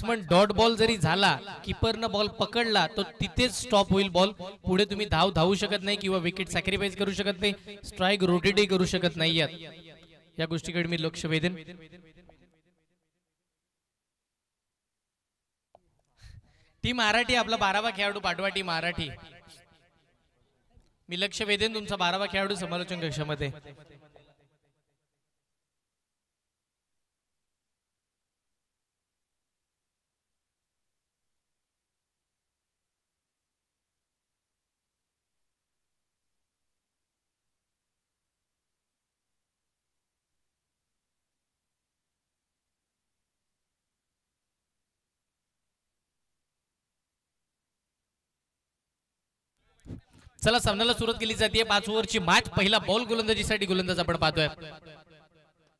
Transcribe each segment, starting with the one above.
Batsman dot ball जरी झाला, कीपरनं ball पकडला तो तिथेच स्टॉप होईल बॉल. पुढे तुम्ही धावू शकत नाही किंवा विकेट सॅक्रिफाईस करू शकत नाही, स्ट्राईक रोटेटही करू शकत नाही. या गोष्टीकडे मी लक्ष वेधेन. टीम मराठी आपला 12वा खेळाडू पाठवा. टीम मराठी मी लक्ष वेधेन तुमचा 12वा खेळाडू समालोचन कक्षामध्ये. चला सामन्याला सुरुवात केली जाते. 5 ओव्हरची मॅच. पहिला बॉल गोलंदाजीसाठी गोलंदाज आपण पाहतोय.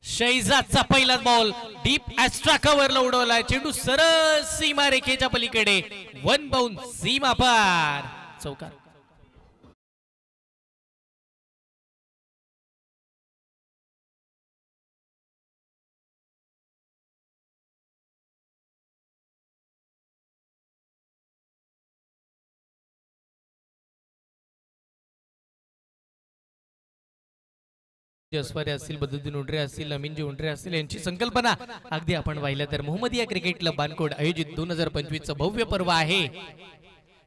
शैजादचा पहिला बॉल डीप एक्स्ट्रा कव्हरला उडवलाय. चेंडू सरळ सीमा रेखेच्या पलीकडे. 1 बाउंड सीमा पार. चौकार. असतील, बदरुद्दीन उंडरे असतील, अमीनजी उंडरे असतील, यांची संकल्पना अगदी आपण पाहिलं तर मोहम्मदिया क्रिकेट क्लब बानकोड आयोजित 2025 चं भव्य पर्व आहे.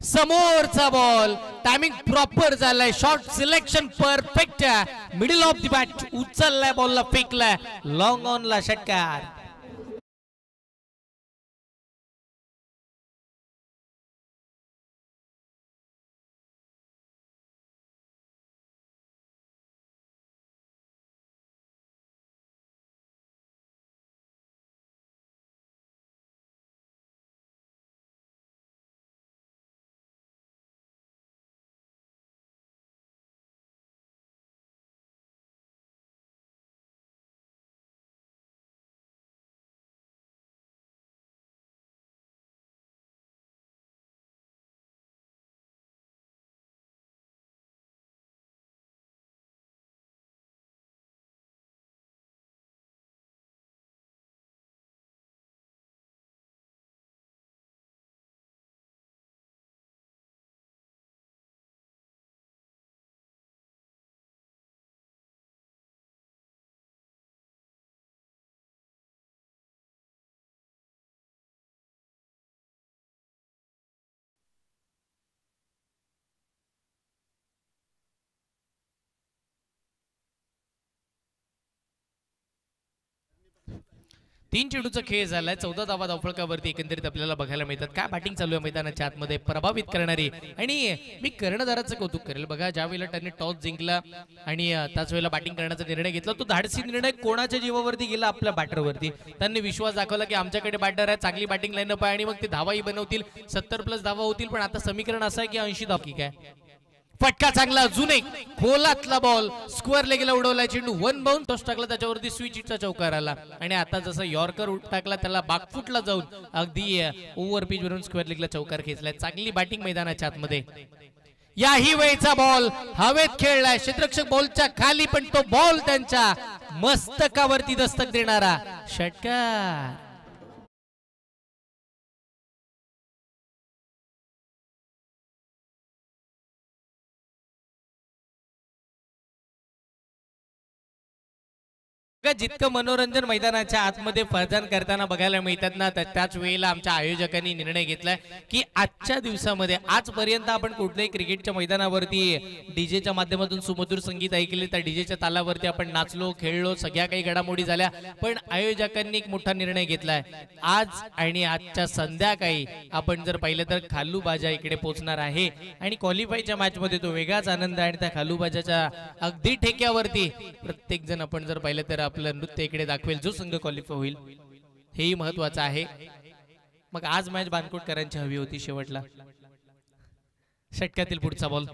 समोरचा बॉल टायमिंग प्रॉपर झालाय. Short selection perfect. Middle of the bat उचललाय, बॉलला फेकलाय. लॉंग ऑन ला षटकार. तीन चेंडूचा खेळ झालाय. 14 धावा धावफलकावरती एकंदरीत आपल्याला बघायला मिळतात. काय बॅटिंग चालू आहे मैदानाच्या आतमध्ये, प्रभावित करणारी. आणि मी कर्णधाराचं कौतुक करेल. बघा ज्या वेळेला त्यांनी टॉस जिंकला आणि त्याच वेळेला बॅटिंग करण्याचा निर्णय घेतला, तो धाडसी निर्णय कोणाच्या जीवावरती गेला? आपल्या बॅटरवरती. त्यांनी विश्वास दाखवला की आमच्याकडे बॅटर आहे, चांगली बॅटिंग लाईनअप आहे आणि मग ते धावाही बनवतील. 70+ धावा होतील. पण आता समीकरण असं आहे की 80 धावा. ठीक आहे, फटका चांगला. अजून एक खोलातला बॉल स्क्वेअर लेगला उडवला. चेंडू 1 बाउंड. टॉस टाकला, त्याच्यावरती स्विच चा चौकार आला. आणि आता जसं यॉर्कर टाकला त्याला बागफुटला जाऊन अगदी ओव्हर पिच वरून स्क्वेअर लेगला चौकार खेचलाय. चांगली बॅटिंग मैदानाच्या आतमध्ये. याही वेळचा बॉल हवेत खेळलाय. क्षेत्ररक्षक बॉलच्या खाली, पण तो बॉल त्यांच्या मस्तकावरती दस्तक देणारा षटकार. जितकं मनोरंजन मैदानाच्या आतमध्ये फरदान करताना बघायला मिळतात ना, त्याच वेळेला आमच्या आयोजकांनी निर्णय घेतलाय की आजच्या दिवसामध्ये, आजपर्यंत आपण कुठल्याही क्रिकेटच्या मैदानावरती डीजेच्या माध्यमातून सुमधुर संगीत ऐकले, त्या डीजेच्या तालावरती आपण नाचलो, खेळलो, सगळ्या काही घडामोडी झाल्या. पण आयोजकांनी एक मोठा निर्णय घेतलाय. आज आणि आजच्या संध्याकाळी आपण जर पाहिलं तर खालूबाजा इकडे पोहोचणार आहे आणि क्वालिफायच्या मॅच मध्ये तो वेगळाच आनंद आहे. आणि त्या खालूबाजाच्या अगदी ठेक्यावरती प्रत्येक जण आपण जर पाहिलं तर आपलं नृत्य इकडे दाखवेल, जो संघ क्वालिफाय होईल. हेही महत्वाचं आहे. मग आज मॅच बानकोटकरांची हवी होती. शेवटला षटकातील पुढचा बॉल,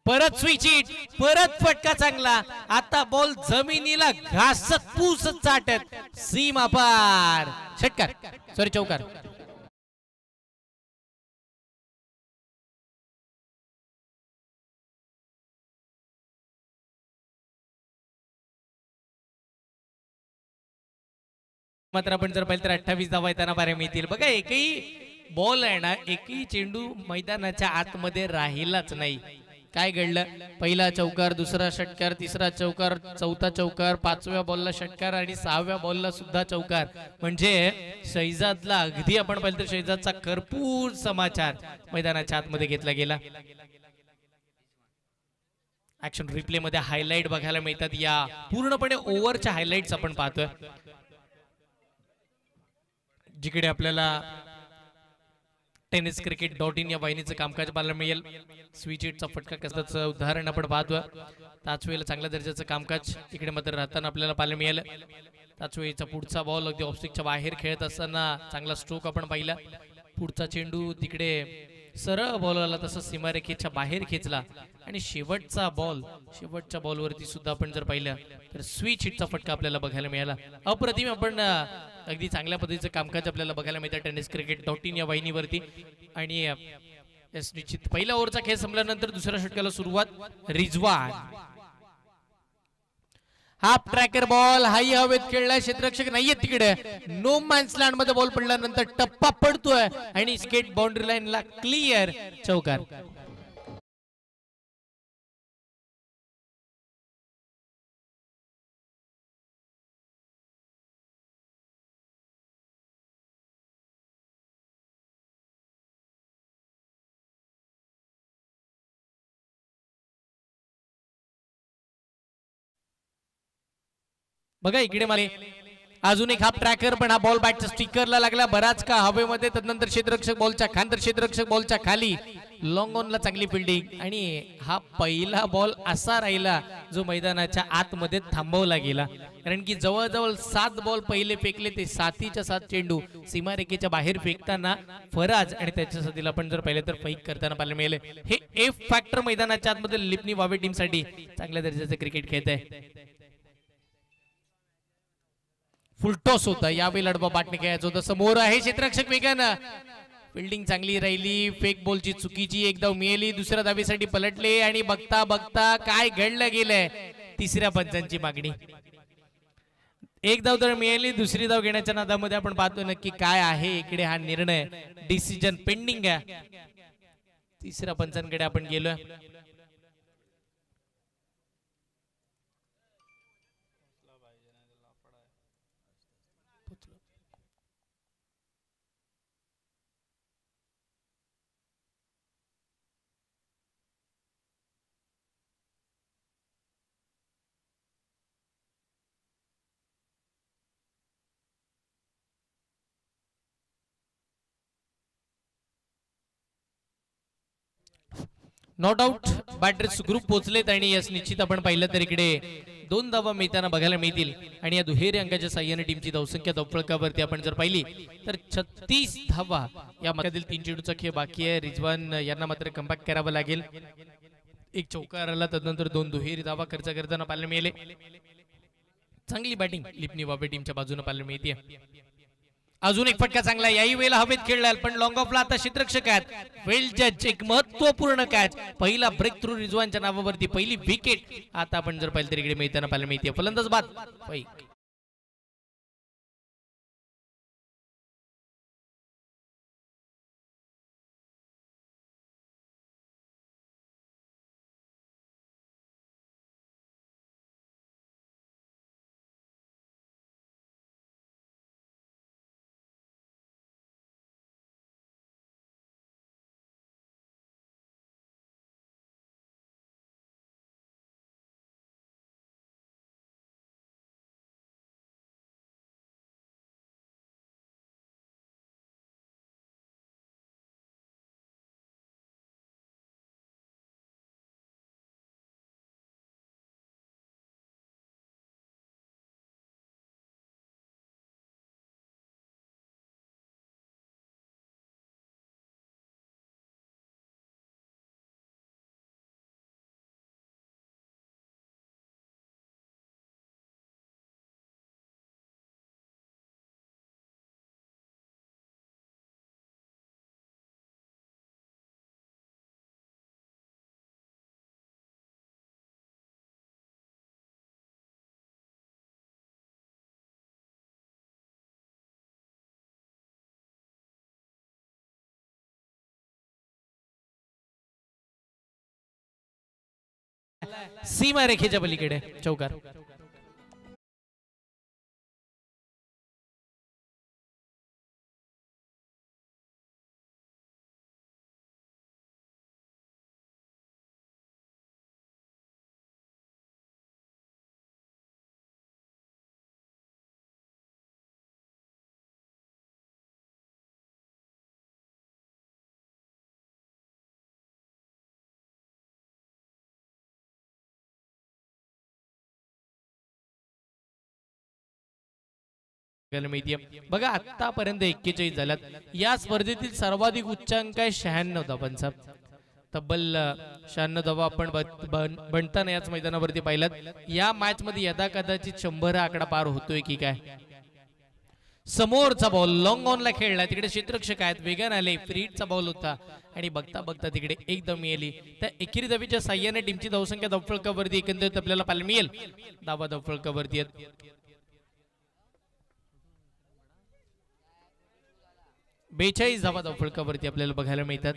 परत स्विच हिट, परत फटका चांगला. आता बॉल जमिनीला घासत पूस चाटत सीमा पार. षटकार, सॉरी चौकार. मात्र आपण जर पाहिलं तर 28 धावा येताना पाहायला मिळतील. बघा एकही बॉल आहे ना, एकही चेंडू मैदानाच्या आतमध्ये राहिलाच नाही. काय घडलं, पहिला चौकार, दुसरा षटकार, तिसरा चौकार, चौथा चौकार, पाचव्या बॉलला षटकार आणि सहाव्या बॉलला सुद्धा चौकार. म्हणजे शैजादला अगदी आपण पाहिलं तर शैजादचा भरपूर समाचार मैदानाच्या आतमध्ये घेतला गेला. ऍक्शन रिप्ले मध्ये हायलाइट बघायला मिळतात. या पूर्णपणे ओव्हरच्या हायलाइट्स आपण पाहतोय, जिकडे आपल्याला tenniscricket.in या वाहिनीचं कामकाज पाहायला मिळेल. स्विच हिटचा फटका कसाचं उदाहरण आपण पाहतोय. त्याच वेळेला चांगल्या दर्जाचं कामकाज इकडे मात्र राहताना आपल्याला पाहायला मिळेल. त्याच वेळेचा पुढचा बॉल अगदी ऑफस्टिकच्या बाहेर खेळत असताना चांगला स्ट्रोक आपण पाहिला. पुढचा चेंडू तिकडे सरळ बॉल आला, तसं सीमारेखेच्या बाहेर खेचला आणि शेवटच्या बॉलवरती सुद्धा आपण जर पाहिलं तर स्विच हिटचा फटका आपल्याला बघायला मिळाला. अप्रतिम आपण अगदी चांगल्या पद्धतीचं कामकाज आपल्याला बघायला मिळतं tenniscricket.in या वाहिनीवरती. आणि निश्चित पहिल्या ओव्हरचा खेळ संपल्यानंतर दुसऱ्या षटकाला सुरुवात. Rizwan half tracker ball high हवेत खेळला, क्षेत्ररक्षक नाहीये तिकडे. नो मॅन्स लँड मध्ये बॉल पडल्यानंतर टप्पा पडतोय आणि स्केट बाउंड्री लाईनला क्लिअर, चौकार. बघा इकडे मला अजून एक हाफ ट्रॅकर, पण हा बॉल बॅटच्या स्टिकरला लागला बराच का हवेमध्ये. तदनंतर क्षेत्ररक्षक बॉलच्या खांतर, क्षेत्ररक्षक बॉलच्या खाली, लॉंग ऑनला चांगली फिल्डिंग. आणि हा पहिला बॉल असा राहिला जो मैदानाच्या आतमध्ये थांबवला गेला, कारण की जवळजवळ 7 बॉल पहिले फेकले, ते 7च्या 7 चेंडू सीमारेखेच्या बाहेर फेकताना फराज आणि त्याच्या साथीला आपण जर पाहिलं तर फेक करताना पाहायला मिळाले. हे एफ फॅक्टर मैदानाच्या आतमध्ये लिपनी वावे टीम साठी चांगल्या दर्जाचं क्रिकेट खेळत आहे. फुलटॉस होता, यावेळी लढवा बाटणे खेळायचं होतं. समोर आहे क्षेत्ररक्षक वेगानं, फिल्डिंग चांगली राहिली, फेक बॉलची चुकीची एक धाव मिळाली, दुसऱ्या धावेसाठी पलटले आणि बघता बघता काय घडलं गेलंय, तिसऱ्या पंचांची मागणी. एक धाव तर मिळाली, दुसरी धाव घेण्याच्या नादामध्ये आपण पाहतो नक्की काय आहे इकडे हा निर्णय. डिसिजन पेंडिंग आहे. तिसऱ्या पंचांकडे आपण गेलोय. नॉट आउट बॅटर्स ग्रुप पोहोचलेत आणि यस निश्चित आपण पाहिलं तर इकडे 2 धावा मिळताना बघायला मिळतील. आणि या दुहेरी अंकाच्या साह्याने टीमची धावसंख्या धावफलकावरती आपण जर पाहिली तर 36 धावा या मधील 3 चेंडूचा खेळ बाकी आहे. रिजवान यांना मात्र कमबॅक करावं लागेल. एक चौकार आला, तदनंतर 2 दुहेरी धावा खर्च करताना पाहायला मिळाले. चांगली बॅटिंग लिपनी वावे टीमच्या बाजूने पाहायला मिळते. अजून एक फटका चांगला, याही वेळेला हवेत खेळला, पण लॉंग ऑफला आता क्षेत्ररक्षक आहेत. वेल जज, एक महत्वपूर्ण कॅच, पहिला ब्रेक थ्रू रिजवानच्या नावावरती, पहिली विकेट आता आपण जर पाहिलं तर इकडे मिळताना पाहायला मिळते. फलंदाज बाद. सीमा रेखेच्या पलीकडे चौकार. बघा आतापर्यंत 41 झाल्यात. या स्पर्धेतील सर्वाधिक उच्चांक आहे 96 धावांचा. तब्बल 96 धावा आपण बनताना याच मैदानावरती पाहिलात. या मॅच मध्ये यदा कदाचित 100 आकडा पार होतोय की काय. समोरचा बॉल लॉंग ऑन ला खेळला. तिकडे क्षेत्ररक्षक आहेत, वेगान आले. फ्रीडचा बॉल होता आणि बघता बघता तिकडे एक धाव मिळाली. त्या एकेरी धावीच्या साह्याने टीमची धावसंख्या धावफलकावरती एकंदरीत आपल्याला पाहायला मिळेल. धावा धावफलकावरती आहेत 42 धावा धावफलकावरती आपल्याला बघायला मिळतात.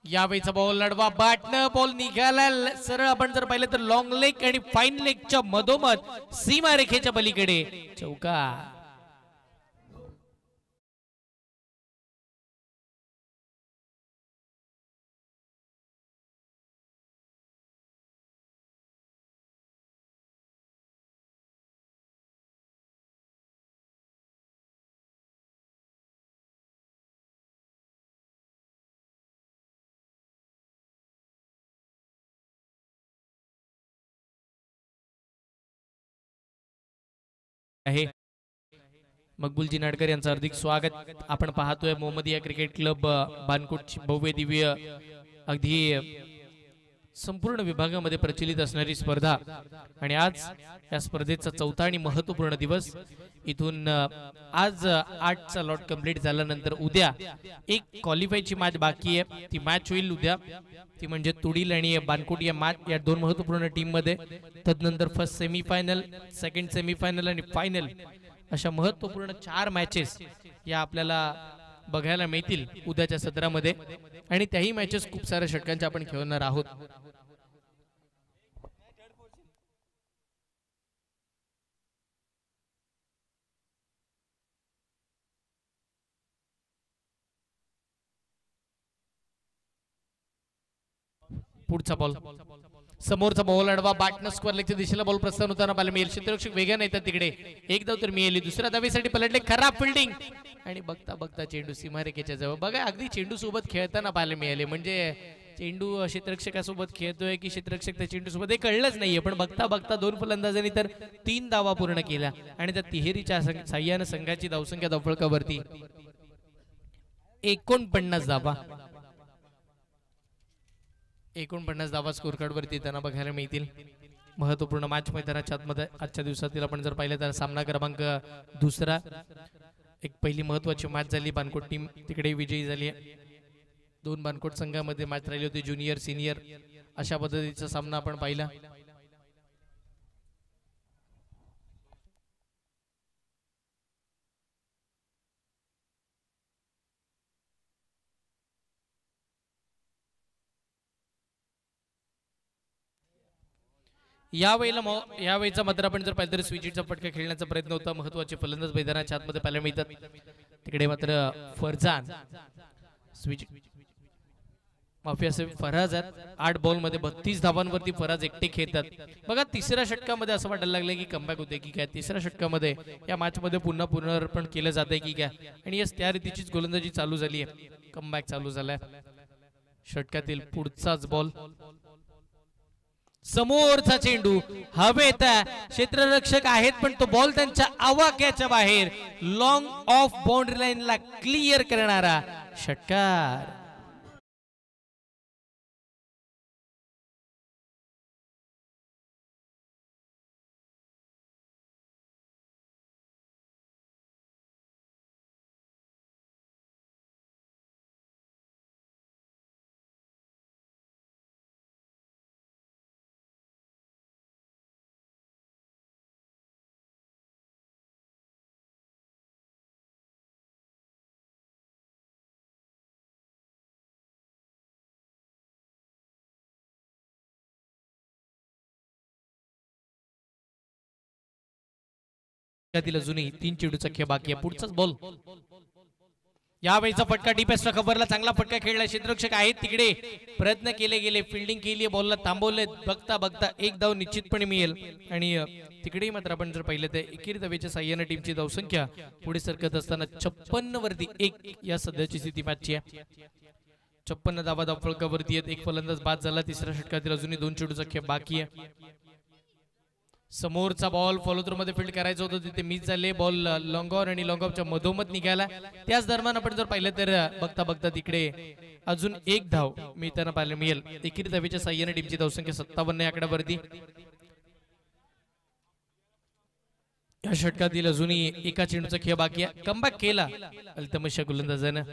यावेळीचा बॉल लढवा बॅटनं बॉल निघाला सरळ. आपण जर पाहिलं तर लॉंग लेग आणि फाईन लेगच्या मधोमध सीमा रेखेच्या पलीकडे चौकार. आहे मकबूलजी नाडकर यांचं हार्दिक स्वागत. आपण पाहतोय मोहम्मदिया क्रिकेट क्लब बानकोटची भव्य दिव्य अगदी संपूर्ण विभागामध्ये प्रचलित असणारी स्पर्धा आणि आज या स्पर्धेचा चौथा आणि महत्त्वपूर्ण दिवस. इथून आज 8चा लॉट कंप्लीट झाल्यानंतर उद्या एक क्वालिफायची मॅच बाकी आहे. ती मॅच होईल उद्या. ती म्हणजे तुडील आणि बानकोट या मॅच या दोन महत्त्वपूर्ण टीम मध्ये. तदनंतर फर्स्ट सेमीफायनल, सेकंड सेमीफायनल आणि फायनल अशा महत्त्वपूर्ण 4 मॅचेस या आपल्याला बघायला मिळतील उद्याच्या सत्रामध्ये. आणि त्याही मॅचेस खूप साऱ्या षटकांच्या आपण खेळणार आहोत. पुढचा बॉल समोरचा बॉल अडवा बॅटनं स्क्वेअर लेगच्या दिशेला बॉल प्रस्थान होताना पाहायला मिळेल. क्षेत्ररक्षक वेगाने येतात तिकडे. एक धाव तर मिळाली. दुसऱ्या धावेसाठी पलटले. खराब फिल्डिंग आणि बघता बघता चेंडू सीमारेखेच्या जवळ. बघा अगदी चेंडू सोबत खेळताना पाहायला मिळाले. म्हणजे चेंडू क्षेत्ररक्षकासोबत खेळतोय की क्षेत्ररक्षक त्या चेंडू सोबत हे कळलंच नाहीये. पण बघता बघता 2 फलंदाजांनी तर 3 धावा पूर्ण केल्या आणि त्या तिहेरीच्या साह्यानं संघाची धावसंख्या धावफलकावरती 49 धावा. 49 धावा स्कोर कार्ड वरती त्यांना बघायला मिळतील. महत्वपूर्ण मॅच मैदानाच्या आतमध्ये आजच्या दिवसातील आपण जर पाहिलं तर सामना क्रमांक 2. एक पहिली महत्वाची मॅच झाली. बानकोट टीम तिकडे विजयी झाली आहे. 2 बानकोट संघामध्ये मॅच राहिली होती, ज्युनियर सिनियर अशा पद्धतीचा सामना आपण पाहिला. यावेळेचा मात्र आपण जर पाहिलं तर स्विचिटचा फटका खेळण्याचा प्रयत्न होता. महत्वाचे फलंदाज मैदानाच्या आतमध्ये पाहायला मिळतात. तिकडे मात्र फरजान स्विच माफी असे फराज आहेत. 8 बॉल मध्ये 32 धावांवरती फराज एकटे खेळतात. बघा तिसऱ्या षटकामध्ये असं वाटायला लागलं की कमबॅक होते की काय. तिसऱ्या षटकामध्ये या मॅच मध्ये पुन्हा पुनरार्पण केलं जाते की काय. आणि यस त्या रीतीचीच गोलंदाजी चालू झाली आहे. कमबॅक चालू झालाय. षटकातील पुढचाच बॉल समोरचा चेंडू हवेत. क्षेत्ररक्षक आहेत पण तो बॉल त्यांच्या आवाक्याच्या बाहेर लॉंग ऑफ बाउंड्री लाईनला क्लिअर करणारा षटकार. अजूनही 3 चेंडूचा खेळ बाकी आहे. पुढचाच बॉल. यावेळीचा फटका डीपेस्टला खबरला, चांगला फटका खेळला. क्षेत्ररक्षक आहेत तिकडे, प्रयत्न केले गेले, फिल्डिंग केली, बॉलला थांबवले. बघता बघता एक धाव निश्चितपणे मिळेल. आणि तिकडेही मात्र आपण जर पाहिलं तर एकेरी धावेच्या साह्याने टीमची धावसंख्या पुढे सरकत असताना 56 वरती 1 या सध्याची स्थिती मॅचची आहे. 56 धावा धावफलकावरती आहेत. एक फलंदाज बाद झाला. तिसऱ्या षटकातील अजूनही 2 चेंडूचा खेळ बाकी आहे. समोरचा बॉल फॉलो थ्रू मध्ये फील्ड करायचं होतं, तिथे मिस झाले. बॉल लॉंग ऑन आणि लॉंग ऑफच्या मधोमध निघाला. त्याच दरम्यान आपण जर पाहिलं तर बघता बघता तिकडे अजून एक धाव मिळताना पाहायला मिळेल. एकेरी धावेच्या साह्याने टीमची धावसंख्या 57 या आकड्यावरती. या षटकातील अजूनही एका चेंडूचा खेळ बाकी आहे. कमबॅक केला अल्तमशा गोलंदाजानं.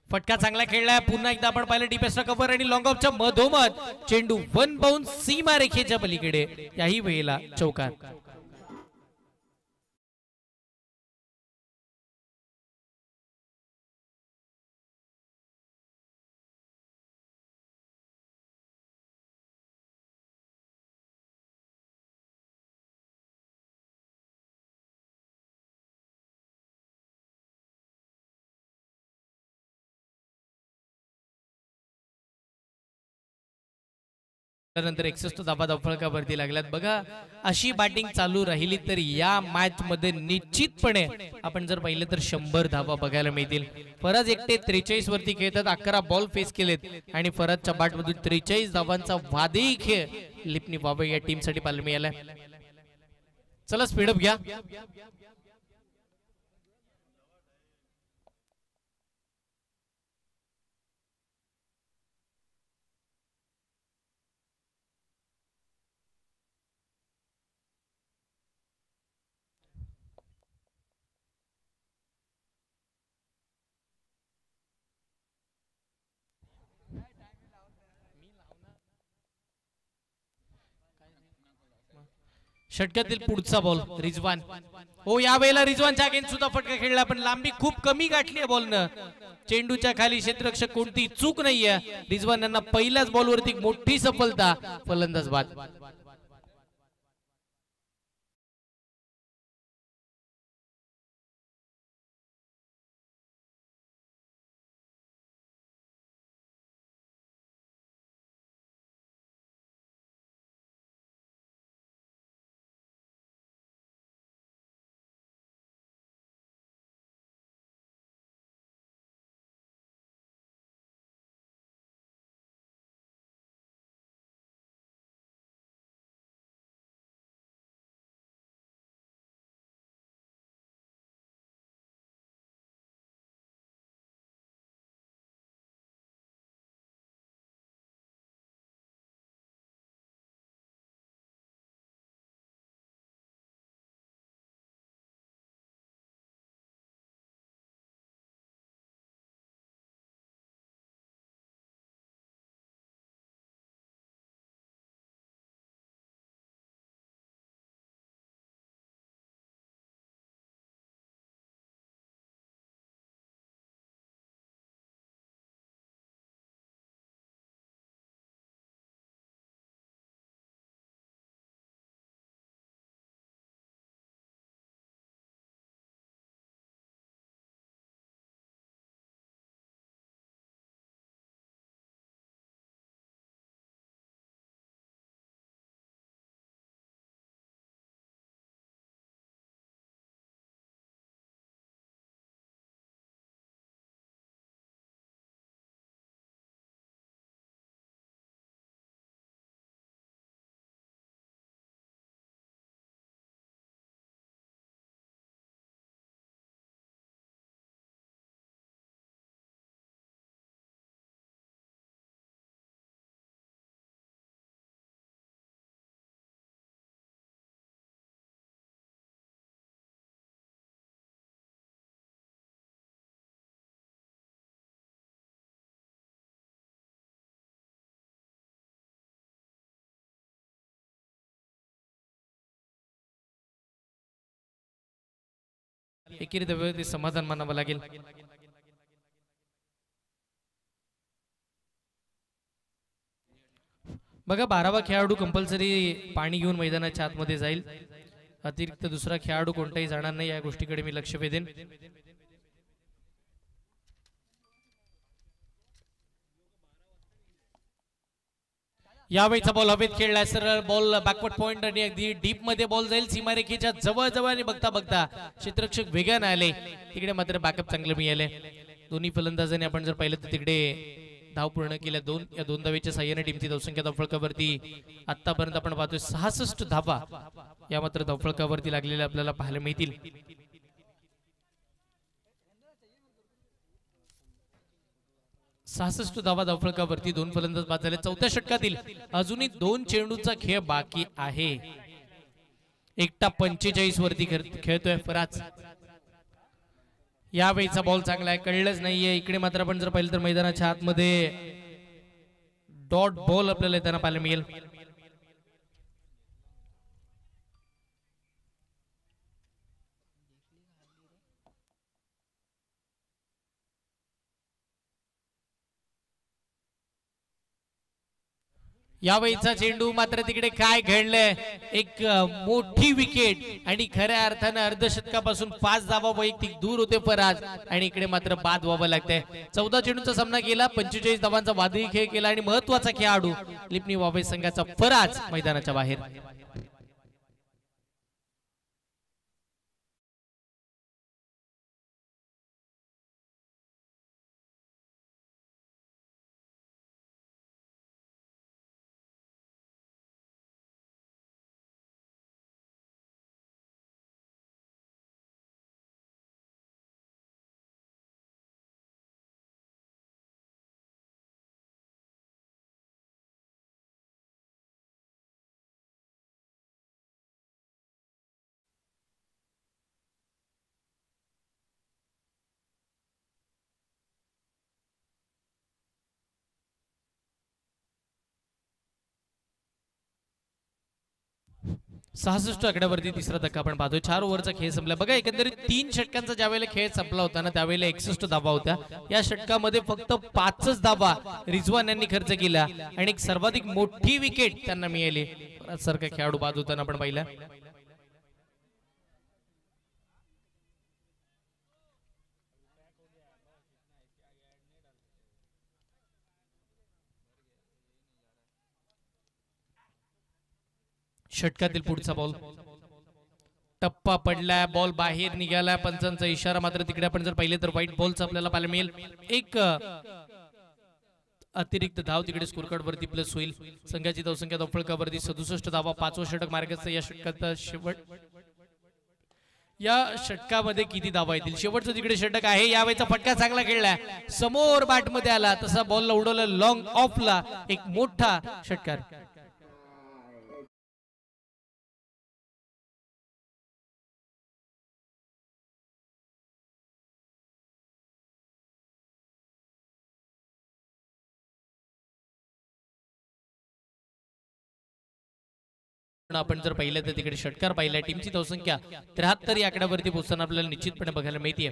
फटका चांगला खेळलाय. पुन्हा एकदा आपण पाहिलं डीपेस्टला कव्हर आणि लॉंग ऑफच्या मधोमध चेंडू वन बाउंस सीमा रेखेच्या पलीकडे. याही वेळेला चौकार. त्यानंतर 61 धावा धावफलकावरती लागल्यात. बघा अशी बॅटिंग चालू राहिली तर या मॅच मध्ये निश्चितपणे आपण जर पाहिलं तर 100 धावा बघायला मिळतील. फराज एकटे 43 वरती खेळतात. 11 बॉल फेस केलेत आणि फराजच्या बॅट मधून 43 धावांचा वादळी खेळ लिपनी बाबा या टीम साठी पाहायला मिळालाय. चला स्पीडअप घ्या. षटकातील पुढचा बॉल रिजवान. हो यावेळेला रिजवानच्या अगेन्स्ट सुद्धा फटका खेळला, पण लांबी खूप कमी गाठली आहे बॉलनं. चेंडूच्या खाली क्षेत्ररक्षक कोणती चूक नाहीये. रिजवान यांना पहिल्याच बॉलवरती मोठी सफलता. फलंदाज बाद. एकेरी धावेवरती समाधान मानावं लागेल. बघा 12वा खेळाडू कंपल्सरी पाणी घेऊन मैदानाच्या आतमध्ये जाईल. अतिरिक्त दुसरा खेळाडू कोणताही जाणार नाही या गोष्टीकडे मी लक्ष वेधेन. यावेळीचा बॉल हवेत खेळलाय, सरळ बॉल बॅकवर्ड पॉइंट आणि अगदी डीप मध्ये बॉल जाईल सीमारेखेच्या जवळ जवळ आणि बघता बघता क्षेत्ररक्षक वेगाने आले. तिकडे मात्र बॅकअप चांगलं मिळाले. दोन्ही फलंदाजांनी आपण जर पाहिलं तर तिकडे धाव पूर्ण केल्या. या दोन धावेच्या साह्याने टीमची धावसंख्या धावफलकावरती आतापर्यंत आपण पाहतोय 66 धावा या मात्र धावफलकावरती लागलेल्या आपल्याला पाहायला मिळतील. धावा धावफलकावरती दोन फलंदाज बाद झाले. चौथ्या षटकातील अजूनही 2 चेंडूचा खेळ बाकी आहे. एकटा 45 वरती खेळतोय फराज. यावेळीचा बॉल चांगला आहे, कळलंच नाहीये. इकडे मात्र आपण जर पाहिलं तर मैदानाच्या आतमध्ये डॉट बॉल आपल्याला येताना पाहायला मिळेल. यावेळीचा चेंडू मात्र तिकडे काय घडलंय, एक मोठी विकेट आणि खऱ्या अर्थानं अर्धशतकापासून 5 धावा वैयक्तिक दूर होते फराज आणि इकडे मात्र बाद व्हावं लागतंय. 14 चेंडूचा सामना केला, 45 धावांचा वादळी खेळ केला आणि महत्वाचा खेळाडू लिपणी वावे संघाचा फराज मैदानाच्या बाहेर. आकड्यावरती तिसरा धक्का आपण पाहतोय. 4 ओव्हरचा खेळ संपला. बघा एकंदरीत 3 षटकांचा ज्यावेळेला खेळ संपला होता ना त्यावेळेला 61 धावा होत्या. या षटकामध्ये फक्त 5च धावा रिजवान यांनी खर्च केला आणि एक सर्वाधिक मोठी विकेट त्यांना मिळाली. सारखा खेळाडू बाद होताना आपण पाहिला. षटकातील पुढचा बॉल टप्पा पडलाय, बॉल बाहेर निघाला. पंचांचा इशारा मात्र तिकडे आपण जर पाहिले तर व्हाईट बॉलचा आपल्याला पाहायला मिळेल. एक अतिरिक्त धाव तिकडे स्कोर कार्ड वरती प्लस होईल. संघाची धावसंख्या धावफलकावरती 67 धावा. 5वं षटक मार्गाचं या षटकात शेवट. या षटकामध्ये किती धावा येतील शेवटचं तिकडे षटक आहे. यावेळेचा फटका चांगला खेळलाय, समोर बॅट मध्ये आला, तसा बॉलला उडवलं लॉंग ऑफला. एक मोठा षटकार. आपण जर पाहिलं तर तिकडे षटकार पाहिला. टीमची धावसंख्या 73 या आकड्यावरती पोहोचताना आपल्याला निश्चितपणे बघायला मिळते.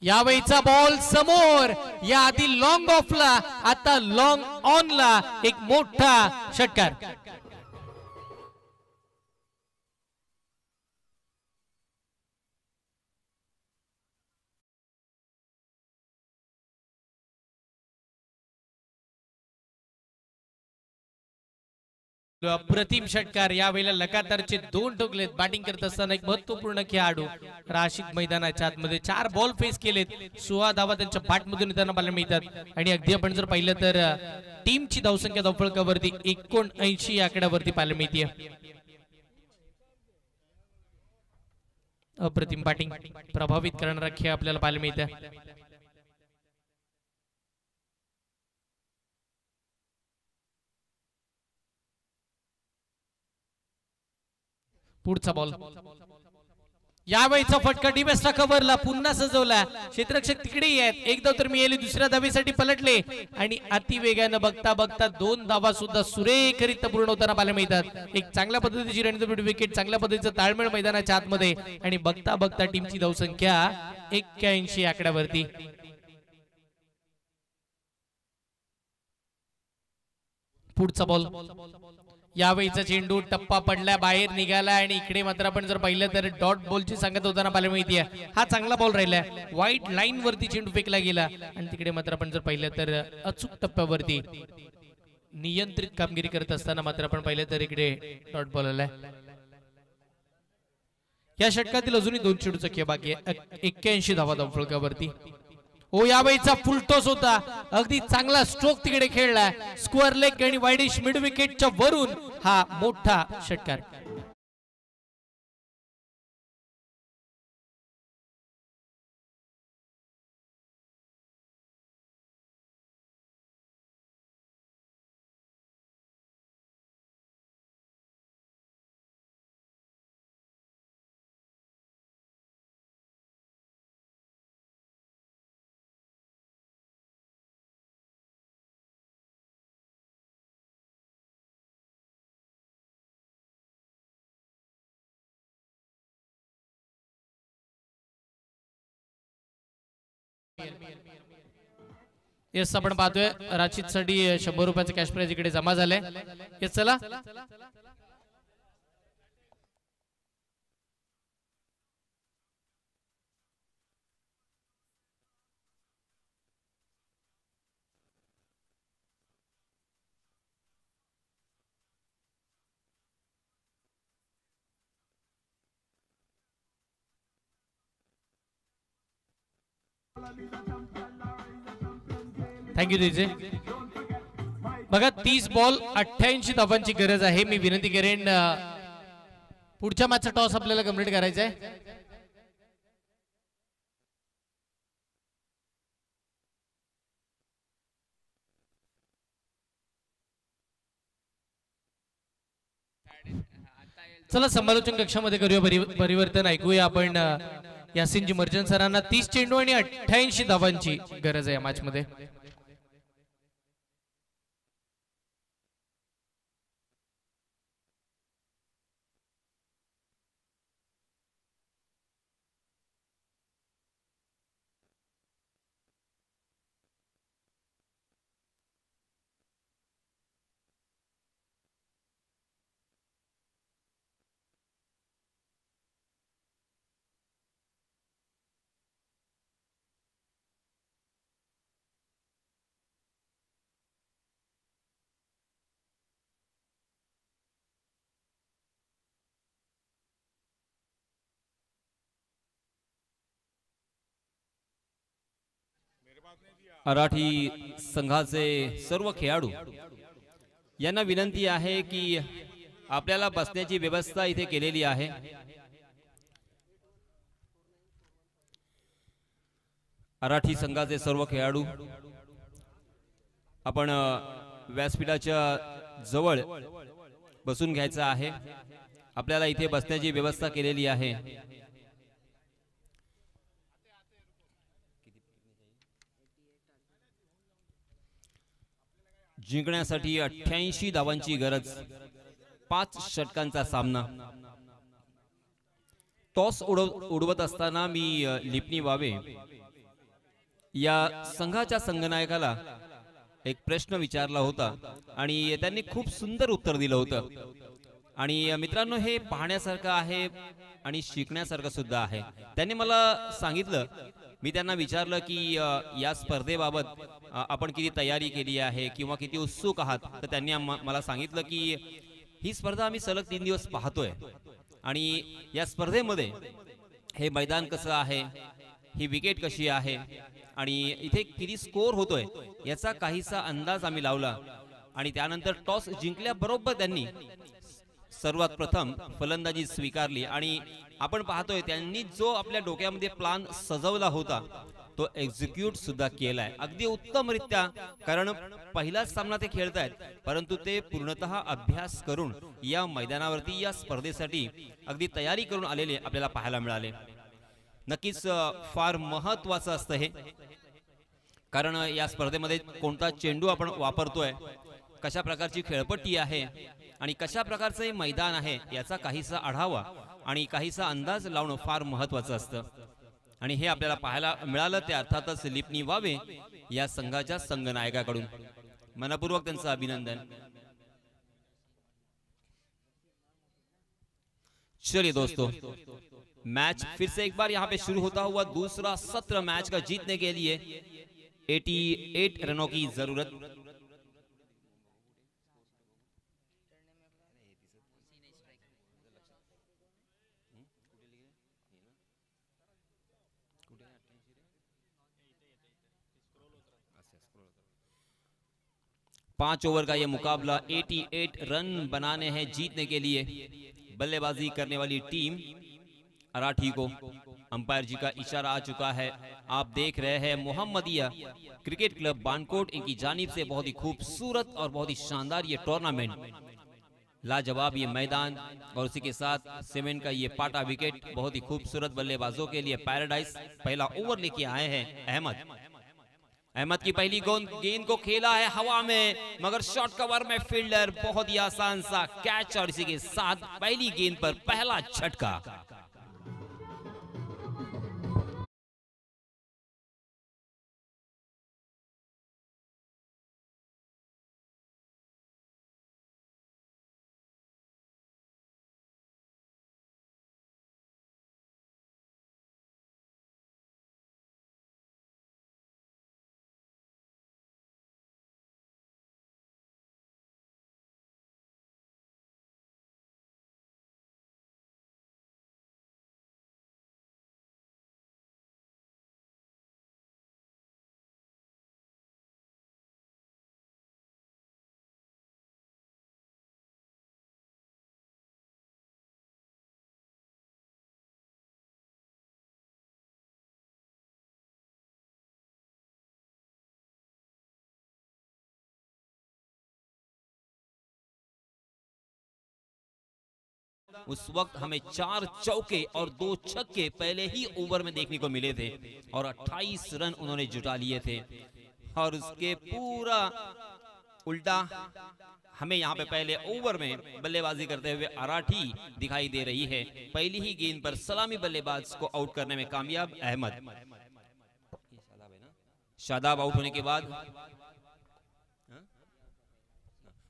यावेळीचा बॉल समोर, या आधी लॉंग ऑफला, आता लॉंग ऑनला. एक मोठा षटकार. अप्रतिम षटकार. यावेळेला लगातारचे 2 ठोकलेत. बॅटिंग करत असताना एक महत्वपूर्ण खेळाडू राशिद मैदानाच्या आतमध्ये 4 बॉल फेस केलेत. 16 धावा त्यांच्या बॅटमधून येताना पाहायला मिळतात. आणि अगदी आपण जर पाहिलं तर टीमची धावसंख्या धावफलकावरती 79 या आकड्यावरती पाहायला मिळते. अप्रतिम बॅटिंग, प्रभावित करणारा खेळ आपल्याला पाहायला मिळतं. पुढचा बॉल. यावेळीचा फटका डिबेस्टा कव्हरला, पुन्हा सजवला. क्षेत्ररक्षक तिकडेही आहेत. एक धाव तर मिळाली, दुसऱ्या धावेसाठी पलटले आणि अतिवेगानं बघता बघता 2 धावा सुद्धा सुरेखरित्या पूर्ण होताना पाहायला मिळतात. एक चांगल्या पद्धतीची रणनीती विकेट, चांगल्या पद्धतीचं ताळमेळ मैदानाच्या आतमध्ये आणि बघता बघता टीमची धावसंख्या 81 आकड्यावरती. पुढचा बॉल यावेळीचा चेंडू टप्पा पडला बाहेर निघाला आणि इकडे मात्र आपण जर पाहिलं तर डॉट बॉलची सांगत होताना पाहायला मिळते हा चांगला बॉल राहिला व्हाईट लाईन वरती चेंडू फेकला गेला आणि तिकडे मात्र आपण जर पाहिलं तर अचूक टप्प्यावरती नियंत्रित कामगिरी करत असताना मात्र आपण पाहिलं तर इकडे डॉट बॉल आलाय या षटकातील अजूनही 2 चेंडूचा खेळ बाकी आहे 81 धावा धावफलकावरती ओ यावेळीचा फुल टॉस होता अगदी चांगला स्ट्रोक तिकडे खेळला स्क्वेअर लेग आणि वाईडिश मिड विकेटच्या वरून हा मोठा षटकार येस आपण पाहतोय राचित साठी 100 रुपयाचं कॅश प्राइज इकडे जमा झालंय येस चला थँक्यू दिजे बघा 30 बॉल 88 धावांची गरज आहे मी विनंती करेन पुढच्या मॅचचा टॉस आपल्याला कंप्लीट करायचा आहे चला समालोचन कक्षामध्ये करूया परिवर्तन ऐकूया आपण यासिनजी मर्चंट सरांना 30 चेंडू आणि 88 धावांची गरज आहे या मॅच मध्ये मराठी संघाचे सर्व खेळाडू यांना विनंती आहे की आपल्याला बसण्याची व्यवस्था इथे केलेली आहे मराठी संघाचे सर्व खेळाडू आपण व्यासपीठाच्या जवळ बसून घ्यायचं आहे आपल्याला इथे बसण्याची व्यवस्था केलेली आहे जिंकण्यासाठी 88 धावांची गरज 5 षटकांचा सामना टॉस उडवत असताना मी लिपनी वावे या संघाच्या संघनायकाला एक प्रश्न विचारला होता आणि त्यांनी खूप सुंदर उत्तर दिलं होतं आणि मित्रांनो हे पाहण्यासारखं आहे आणि शिकण्यासारखं सुद्धा आहे त्यांनी मला सांगितलं मी त्यांना विचारलं की या स्पर्धेबाबत आपण किती तयारी केली आहे किंवा किती उत्सुक आहात तर त्यांनी मला सांगितलं की ही स्पर्धा आम्ही सलग 3 दिवस पाहतोय आणि या स्पर्धेमध्ये हे मैदान कसं आहे ही विकेट कशी आहे आणि इथे किती स्कोर होतोय याचा काहीसा अंदाज आम्ही लावला आणि त्यानंतर टॉस जिंकल्याबरोबर त्यांनी सर्वात प्रथम फलंदाजी स्वीकारली आणि आपण पाहतोय त्यांनी जो आपल्या डोक्यामध्ये प्लान सजवला होता तो एक्झिक्यूट सुद्धा केलाय अगदी उत्तमरित्या कारण पहिलाच सामना ते खेळतायत परंतु ते पूर्णतः अभ्यास करून या मैदानावरती या स्पर्धेसाठी अगदी तयारी करून आलेले आपल्याला पाहायला मिळाले नक्कीच फार महत्त्वाचं असतं हे कारण या स्पर्धेमध्ये कोणता चेंडू आपण वापरतोय कशा प्रकारची खेळपट्टी आहे आणि कशा प्रकारचं हे मैदान आहे याचा काहीसा आढावा आणि काहीसा अंदाज लावणं फार महत्त्वाचं असतं आणि हे आपल्याला पाहायला मिळालं ते अर्थातच लिपनी वावे या संघाच्या संघनायकाकडून मनपूर्वक त्यांचं अभिनंदन चलिए दोस्तों, मैच फिर से एक बार यहाँ पे शुरू होता हुआ दूसरा सत्र मैच का जीतने के लिए 88 रनों की जरूरत। पांच ओवर का यह मुकाबला 88 रन बनाने हैं जीतने के लिए। बल्लेबाजी करने वाली टीम अराठी को अंपायर जी का इशारा आ चुका है। आप देख रहे हैं मोहम्मदिया क्रिकेट क्लब बानकोट, इनकी जानिब से बहुत ही खूबसूरत और बहुत ही शानदार ये टूर्नामेंट, लाजवाब ये मैदान और उसी के साथ सीमेंट का ये पाटा विकेट, बहुत ही खूबसूरत बल्लेबाजों के लिए पैराडाइज। पहला ओवर लेके आए हैं अहमद की पहली गेंद को खेला है हवा में, मगर शॉर्ट कवर में फील्डर, बहुत ही आसान सा कैच और इसी के साथ पहली गेंद पर पहला झटका। उस वक्त हमें 4 चौके और 2 छक्के पहले ही ओवर में देखने को मिले थे और 28 रन उन्होंने जुटा लिए थे। और उसके पूरा उल्टा हमें यहाँ पे पहले ओवर में बल्लेबाजी करते हुए अराठी दिखाई दे रही है। पहली ही गेंद पर सलामी बल्लेबाज को आउट करने में कामयाब अहमद। शादाब आउट होने के बाद,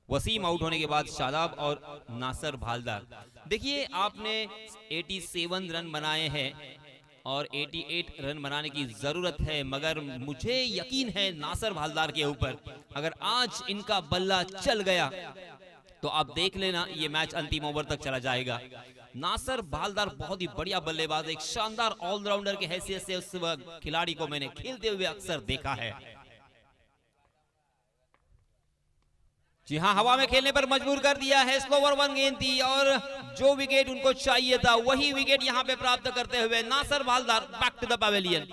वसीम आउट होने के बाद शादाब और नासर भालदार। देखिए, आपने 87 रन बनाए हैं और 88 रन बनाने की जरूरत है, मगर मुझे यकीन है नासर भालदार के ऊपर, अगर आज इनका बल्ला चल गया तो आप देख लेना ये मैच अंतिम ओवर तक चला जाएगा। नासर भालदार बहुत ही बढ़िया बल्लेबाज, एक शानदार ऑलराउंडर की हैसियत से उस खिलाड़ी को मैंने खेलते हुए अक्सर देखा है। जी हाँ, हवा में खेलने पर मजबूर कर दिया है। स्लोवर 1 गेंद थी और जो विकेट उनको चाहिए था वही विकेट यहां पे प्राप्त करते हुए नासर भालदार बैक टू द पवेलियन।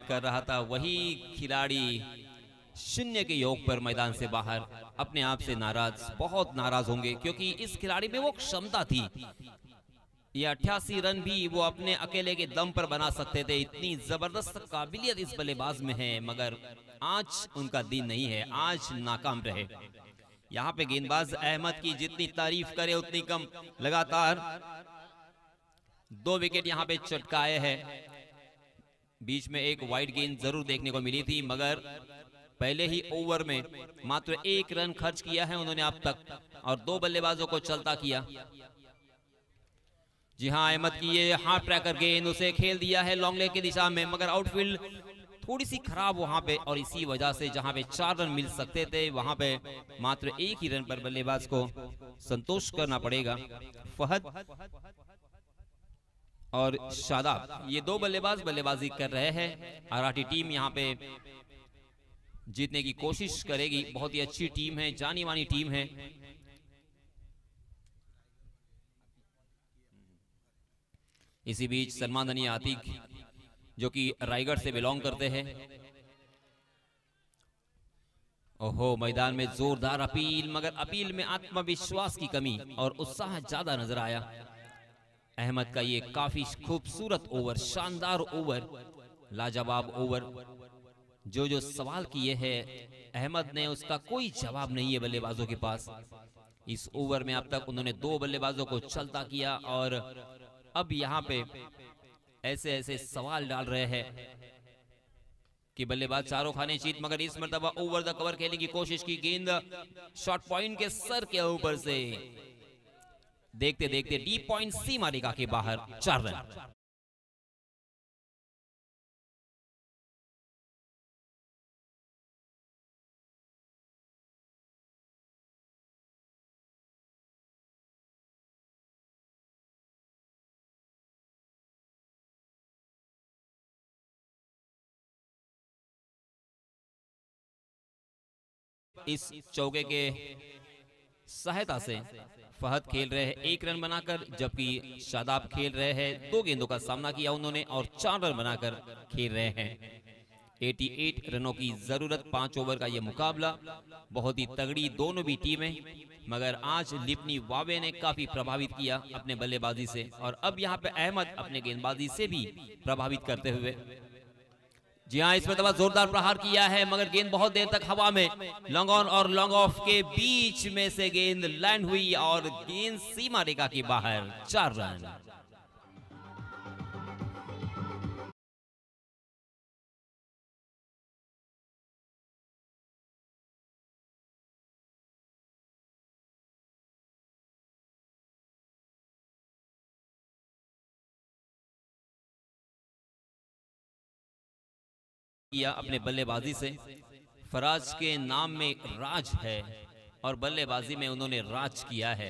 कर रहा था वही खिलाड़ी शून्य के योग पर मैदान से बाहर, अपने आप से नाराज, बहुत नाराज होंगे, क्योंकि इस खिलाड़ी में वो क्षमता थी। ये 88 रन भी वो अपने अकेले के दम पर बना सकते थे, इतनी जबरदस्त काबिलियत इस बल्लेबाज में है, मगर आज उनका दिन नहीं है, आज नाकाम रहे। यहाँ पे गेंदबाज अहमद की जितनी तारीफ करे उतनी कम, लगातार 2 विकेट यहाँ पे चटकाए हैं। बीच में एक वाइड गेंद जरूर देखने को मिली थी, मगर पहले ही ओवर में मात्र 1 रन खर्च किया है उन्होंने अब तक और 2 बल्लेबाजों को चलता किया। जी हाँ, अहमद की ये हार्ड ट्रैकर गेंद, उसे खेल दिया है लॉन्ग लेग की दिशा में, मगर आउटफील्ड थोड़ी सी खराब वहां पे, और इसी वजह से जहां पे 4 रन मिल सकते थे वहां पे मात्र 1 ही रन पर बल्लेबाज को संतोष करना पड़ेगा। फहद और शादाब, ये 2 बल्लेबाज बल्लेबाजी कर रहे हैं। अराठी टीम यहाँ पे जीतने की कोशिश करेगी, बहुत ही अच्छी टीम है, जानी मानी टीम है। इसी बीच सलमान आतिक जो कि रायगढ़ से बिलोंग करते हैं, ओहो, मैदान में जोरदार अपील, मगर अपील में आत्मविश्वास की कमी और उत्साह ज्यादा नजर आया। अहमद का ये काफी खूबसूरत ओवर, शानदार ओवर, लाजवाब ओवर, जो जो सवाल किए हैं अहमद ने, उसका कोई जवाब नहीं है बल्लेबाजों के पास। इस ओवर में अब तक उन्होंने 2 बल्लेबाजों को चलता किया और अब यहाँ पे ऐसे ऐसे सवाल डाल रहे हैं कि बल्लेबाज चारों खाने चीत, मगर इस मर्तबा ओवर द कवर खेलने की कोशिश की। गेंद शॉर्ट पॉइंट के सर के ऊपर से देखते देखते डीप पॉइंट सीमा रेखा के बाहर 4 रन। इस चौके के सहायता से फहद खेल रहे हैं 1 रन बनाकर, जबकि शादाब खेल रहे हैं 2 गेंदों का सामना किया उन्होंने और 4 रन बनाकर खेल रहे हैं। 88 रनों की जरूरत 5 ओवर का यह मुकाबला, बहुत ही तगड़ी दोनों भी टीमें, मगर आज लिपनी वावे ने काफी प्रभावित किया अपने बल्लेबाजी से और अब यहाँ पे अहमद अपने गेंदबाजी से भी प्रभावित करते हुए। जी हाँ, इसमें तो जोरदार प्रहार किया है मगर गेंद बहुत देर तक हवा में, लॉन्ग ऑन और लॉन्ग ऑफ के बीच में से गेंद लैंड हुई और गेंद सीमा रेखा के बाहर 4 रन। किया अपने बल्लेबाजी से, फराज के नाम में राज है और बल्लेबाजी में उन्होंने राज किया है।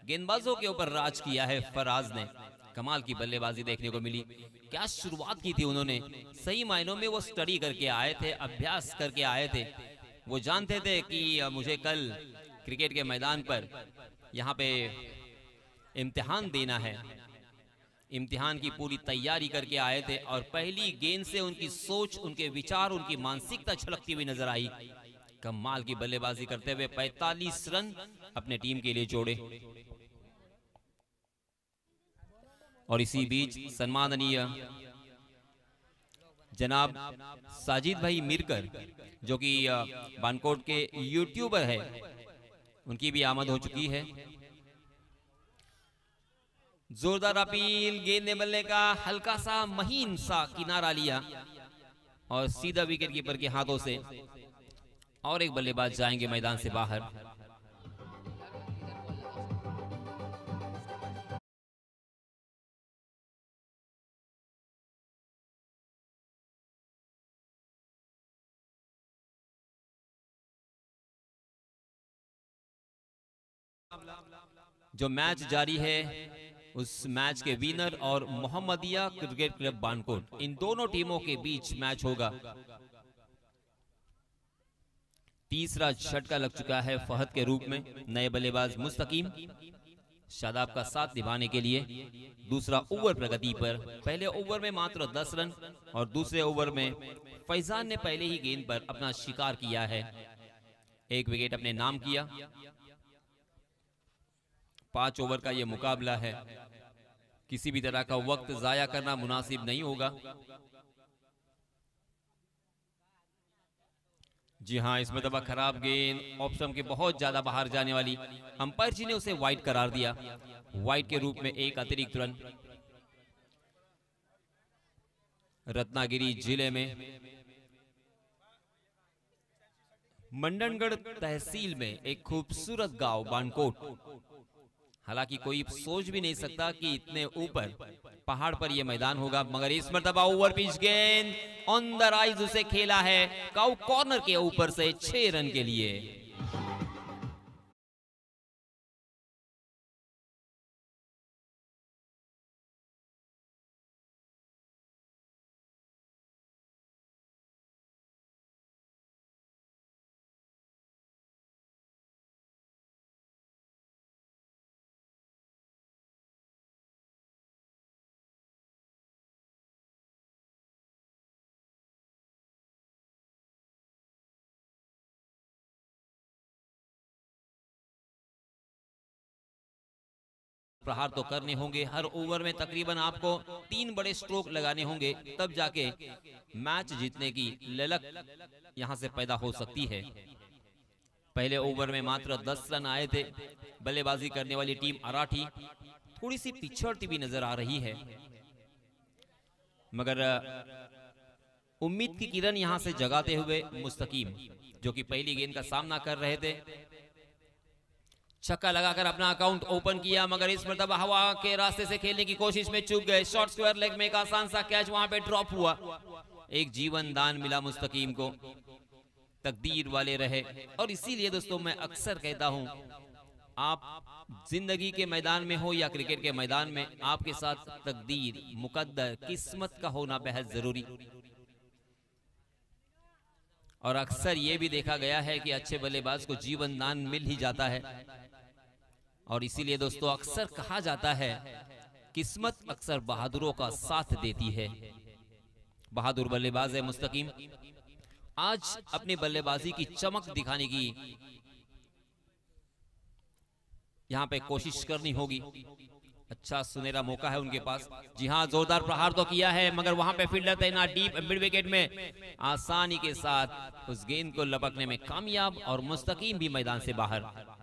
गेंदबाजों के ऊपर राज किया है फराज ने। कमाल की बल्लेबाजी देखने को मिली। क्या शुरुआत की थी उन्होंने, सही मायनों में वो स्टडी करके आए थे, अभ्यास करके आए थे। वो जानते थे कि मुझे कल क्रिकेट के मैदान पर यहाँ पे इम्तिहान देना है। इम्तिहान की पूरी तैयारी करके आए थे और पहली गेंद से उनकी सोच, उनके विचार, उनकी मानसिकता छलकती हुई नजर आई। कमाल की बल्लेबाजी करते हुए 45 रन अपने टीम के लिए जोड़े। और इसी बीच सम्माननीय जनाब साजिद भाई मिरकर, जो कि बानकोट के यूट्यूबर है, उनकी भी आमद हो चुकी है। जोरदार अपील, गेंद ने बल्ले का हल्का सा महीन सा किनारा लिया और सीधा विकेट कीपर के हाथों से और एक बल्लेबाज जाएंगे मैदान से बाहर। जो मैच जारी है उस मैच के विनर और मोहम्मदिया क्रिकेट क्लब बानकोट, इन दोनों टीमों के बीच मैच होगा। तीसरा झटका लग चुका है फहद के रूप में। नए बल्लेबाज मुस्तकीम शादाब का साथ निभाने के लिए दूसरा ओवर प्रगति पर। पहले ओवर में मात्र 10 रन और दूसरे ओवर में फैजान ने पहले ही गेंद पर अपना शिकार किया है, 1 विकेट अपने नाम किया। 5 ओवर का यह मुकाबला है, किसी भी तरह का वक्त जाया करना मुनासिब नहीं होगा। जी हाँ, इसमें दबा खराब गेंद, ऑप्शन के बहुत ज्यादा बाहर जाने वाली, अंपायर जी ने उसे वाइड करार दिया। वाइड के रूप में 1 अतिरिक्त रन। रत्नागिरी जिले में मंडनगढ़ तहसील में एक खूबसूरत गांव बानकोट। हालांकि कोई सोच भी नहीं सकता कि इतने ऊपर पहाड़ पर यह मैदान होगा, मगर इस मर्तबा ओवर पिच गेंद ऑन द राइज उसे खेला है काउ कॉर्नर के ऊपर से 6 रन के लिए। प्रहार तो करने होंगे, हर ओवर में तकरीबन आपको 3 बड़े स्ट्रोक लगाने होंगे, तब जाके मैच जीतने की ललक यहां से पैदा हो सकती है। पहले ओवर में मात्र 10 रन आए थे। बल्लेबाजी करने वाली टीम अराठी थोड़ी सी पिछड़ती भी नजर आ रही है, मगर उम्मीद की किरण यहां से जगाते हुए मुस्तकीम, जो कि पहली गेंद का सामना कर रहे थे, छक्का लगाकर अपना अकाउंट ओपन किया, मगर इस मरतबा हवा के रास्ते से खेलने की कोशिश में चूक गए। शॉर्ट स्क्वायर लेग में एक आसान सा कैच वहां पे ड्रॉप हुआ। एक जीवन दान मिला मुस्तकीम को, तकदीर वाले रहे। और इसीलिए दोस्तों मैं अक्सर कहता हूं, आप जिंदगी के मैदान में हो या क्रिकेट के मैदान में, आपके साथ तकदीर, मुकद्दर, किस्मत का होना बेहद जरूरी। और अक्सर ये भी देखा गया है कि अच्छे बल्लेबाज को जीवन दान मिल ही जाता है। और इसीलिए दोस्तों अक्सर कहा जाता है, किस्मत अक्सर बहादुरों का साथ देती है। बहादुर बल्लेबाज है मुस्तकीम। आज अपनी बल्लेबाजी की चमक दिखाने की यहां पे कोशिश करनी होगी। अच्छा सुनहरा मौका है उनके पास। जी हां, जोरदार प्रहार तो किया है, मगर वहां पे फील्डर तैनात डीप मिड विकेट में आसानी के साथ उस गेंद को लपकने में कामयाब, और मुस्तकीम भी मैदान से बाहर।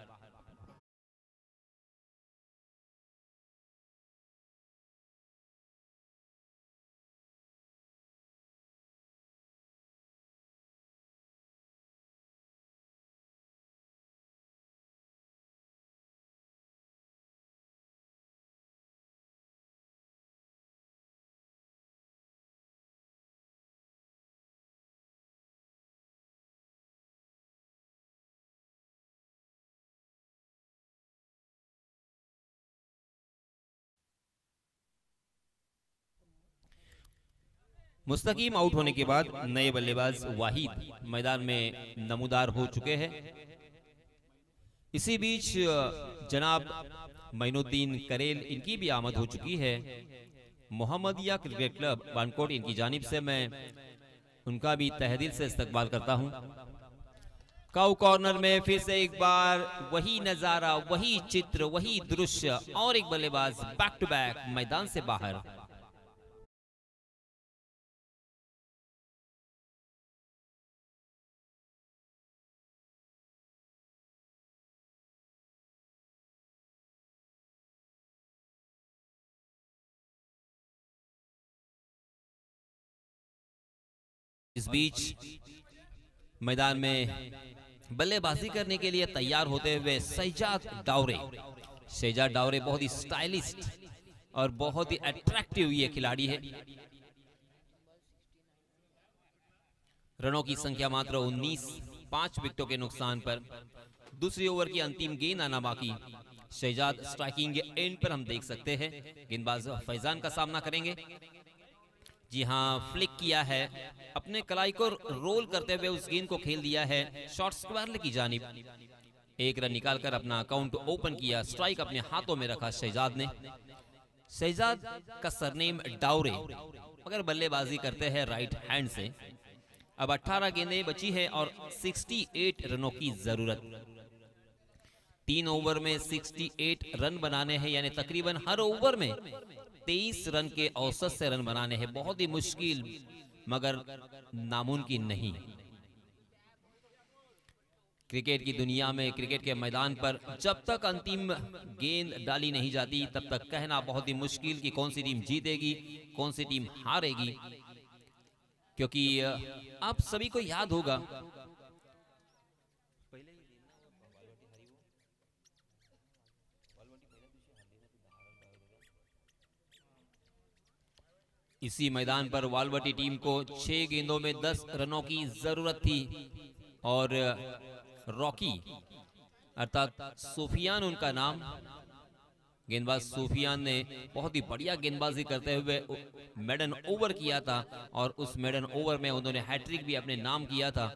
मुस्तकीम आउट होने के बाद नए बल्लेबाज वाहिद मैदान में नमूदार हो चुके हैं। इसी बीच जनाब मैनुद्दीन करेल, इनकी भी आमद हो चुकी है। मोहम्मदिया क्रिकेट क्लब बानकोट, इनकी जानिब से मैं उनका भी तहे दिल से इस्तकबाल करता हूं। काउ कॉर्नर में फिर से एक बार वही नजारा, वही चित्र, वही दृश्य, और एक बल्लेबाज बैक टू बैक मैदान से बाहर। इस बीच मैदान में बल्लेबाजी करने के लिए तैयार होते हुए शहजाद डावरे। शहजाद डावरे बहुत ही स्टाइलिस्ट और बहुत ही अट्रैक्टिव ये खिलाड़ी है। रनों की संख्या मात्र 19, 5 विकेटों के नुकसान पर। दूसरी ओवर की अंतिम गेंद आना बाकी। शहजाद स्ट्राइकिंग एंड पर हम देख सकते हैं, गेंदबाज फैजान का सामना करेंगे। जी हां, फ्लिक किया है, अपने कलाई को रोल करते हुए उस गेंद को खेल दिया है शॉर्ट स्क्वायर की जानिब। एक रन निकालकर अपना अकाउंट ओपन किया। स्ट्राइक अपने हाथों में रखा शहजाद ने। शहजाद का सरनेम डावरे, मगर बल्लेबाजी करते हैं राइट हैंड से। अब 18 गेंदें बची है और 68 रनों की जरूरत। 3 ओवर में 68 रन बनाने हैं, यानी तकरीबन हर ओवर में 23 रन के औसत से रन बनाने हैं। बहुत ही मुश्किल मगर नामुमकिन नहीं। क्रिकेट की दुनिया में, क्रिकेट के मैदान पर जब तक अंतिम गेंद डाली नहीं जाती, तब तक कहना बहुत ही मुश्किल कि कौन सी टीम जीतेगी, कौन सी टीम हारेगी। क्योंकि आप सभी को याद होगा, इसी मैदान पर वालवटी टीम को 6 गेंदों में 10 रनों की जरूरत थी, और रॉकी अर्थात सूफियान उनका नाम, गेंदबाज सूफियान ने बहुत ही बढ़िया गेंदबाजी करते हुए मेडन ओवर किया था, और उस मेडन ओवर में उन्होंने हैट्रिक भी अपने नाम किया था,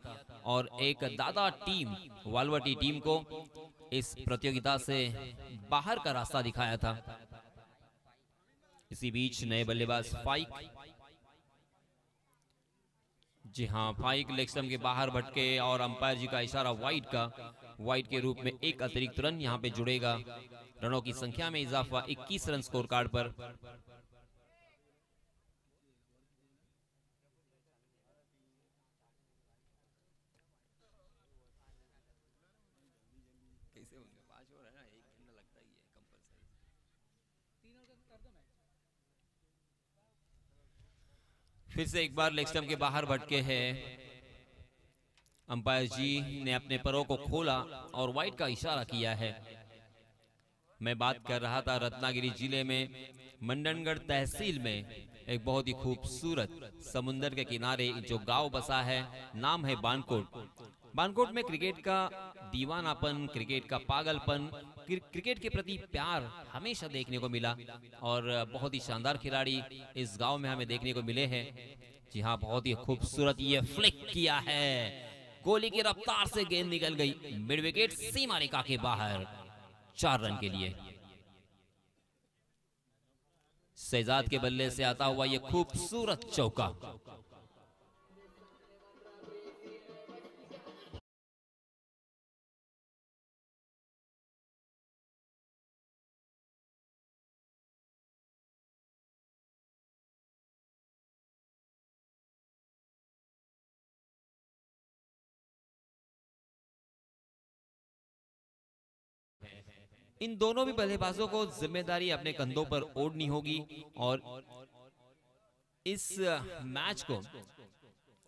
और एक दादा टीम वालवटी टीम को इस प्रतियोगिता से बाहर का रास्ता दिखाया था। इसी बीच नए बल्लेबाज फाइक, जी हां, फाइक लेग स्टंप के बाहर भटके और अंपायर जी का इशारा वाइड का, वाइड के रूप में एक अतिरिक्त रन यहां पे जुड़ेगा। रनों की संख्या में इजाफा 21 रन स्कोर कार्ड पर। फिर से एक बार लेग स्टंप के बाहर भटके हैं। अंपायर जी ने अपने परों को खोला और वाइड का इशारा किया है। मैं बात कर रहा था रत्नागिरी जिले में मंडनगढ़ तहसील में एक बहुत ही खूबसूरत समुंदर के किनारे जो गांव बसा है, नाम है बानकोट। बानकोट में क्रिकेट का दीवानापन, क्रिकेट का पागलपन, क्रिकेट के प्रति प्यार हमेशा देखने को मिला और बहुत ही शानदार खिलाड़ी इस गांव में हमें देखने को मिले हैं। जी हाँ, बहुत ही खूबसूरत ये फ्लिक किया है। गोली की रफ्तार से गेंद निकल गई मिड विकेट सीमा रेखा के बाहर, 4 रन के लिए। शहजाद के बल्ले से आता हुआ ये खूबसूरत चौका। इन दोनों भी बल्लेबाजों को जिम्मेदारी अपने कंधों पर ओढ़नी होगी और इस मैच को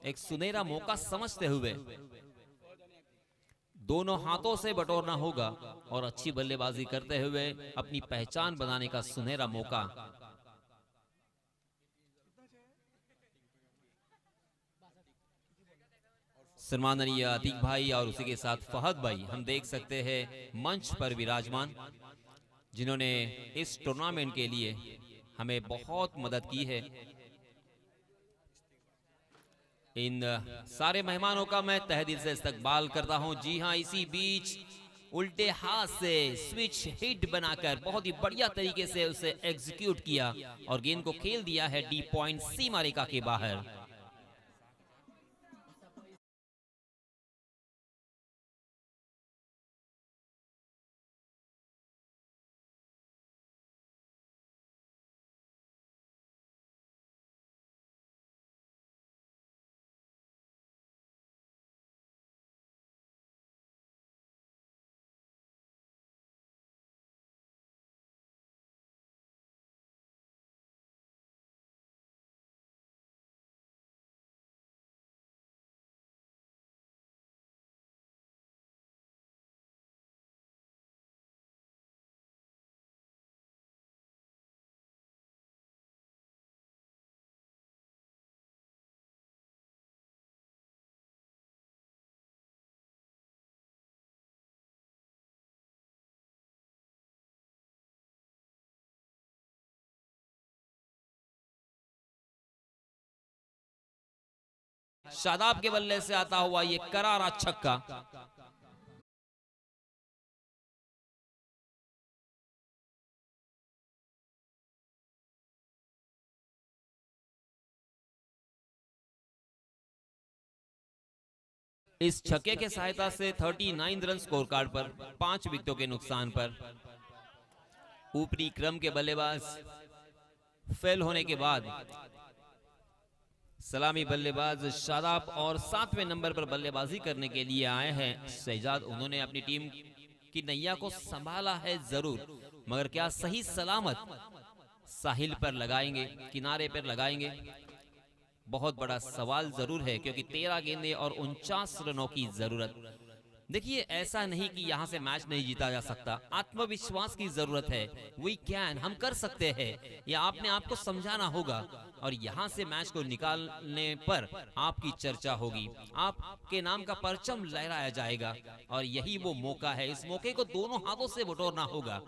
एक सुनहरा मौका समझते हुए दोनों हाथों से बटोरना होगा और अच्छी बल्लेबाजी करते हुए अपनी पहचान बनाने का सुनहरा मौका। सम्माननीय अतीक भाई और उसी के साथ फहद भाई हम देख सकते हैं मंच पर विराजमान, जिन्होंने इस टूर्नामेंट के लिए हमें बहुत मदद की है। इन सारे मेहमानों का मैं तहे दिल से इस्तकबाल करता हूं। जी हां, इसी बीच उल्टे हाथ से स्विच हिट बनाकर बहुत ही बढ़िया तरीके से उसे एग्जीक्यूट किया और गेंद को खेल दिया है डी पॉइंट सीमा रेखा के बाहर। शादाब के बल्ले से आता हुआ ये करारा छक्का। इस छक्के के सहायता से 39 रन स्कोर कार्ड पर, 5 विकेटों के नुकसान पर। ऊपरी क्रम के बल्लेबाज फेल होने के बाद सलामी बल्लेबाज शादाब और 7वें नंबर पर बल्लेबाजी करने के लिए आए हैं शहजाद। उन्होंने अपनी टीम की नैया को संभाला है जरूर, मगर क्या सही सलामत साहिल पर लगाएंगे, किनारे पर लगाएंगे, बहुत बड़ा सवाल जरूर है, क्योंकि 13 गेंदें और 49 रनों की जरूरत। देखिए, ऐसा नहीं कि यहां से मैच नहीं जीता जा सकता, आत्मविश्वास की जरूरत है। वी कैन, हम कर सकते हैं, यह आपने आपको समझाना होगा और यहां से मैच को निकालने पर आपकी चर्चा होगी, आपके नाम का परचम लहराया जाएगा और यही वो मौका है। इस मौके को दोनों हाथों से बटोरना होगा।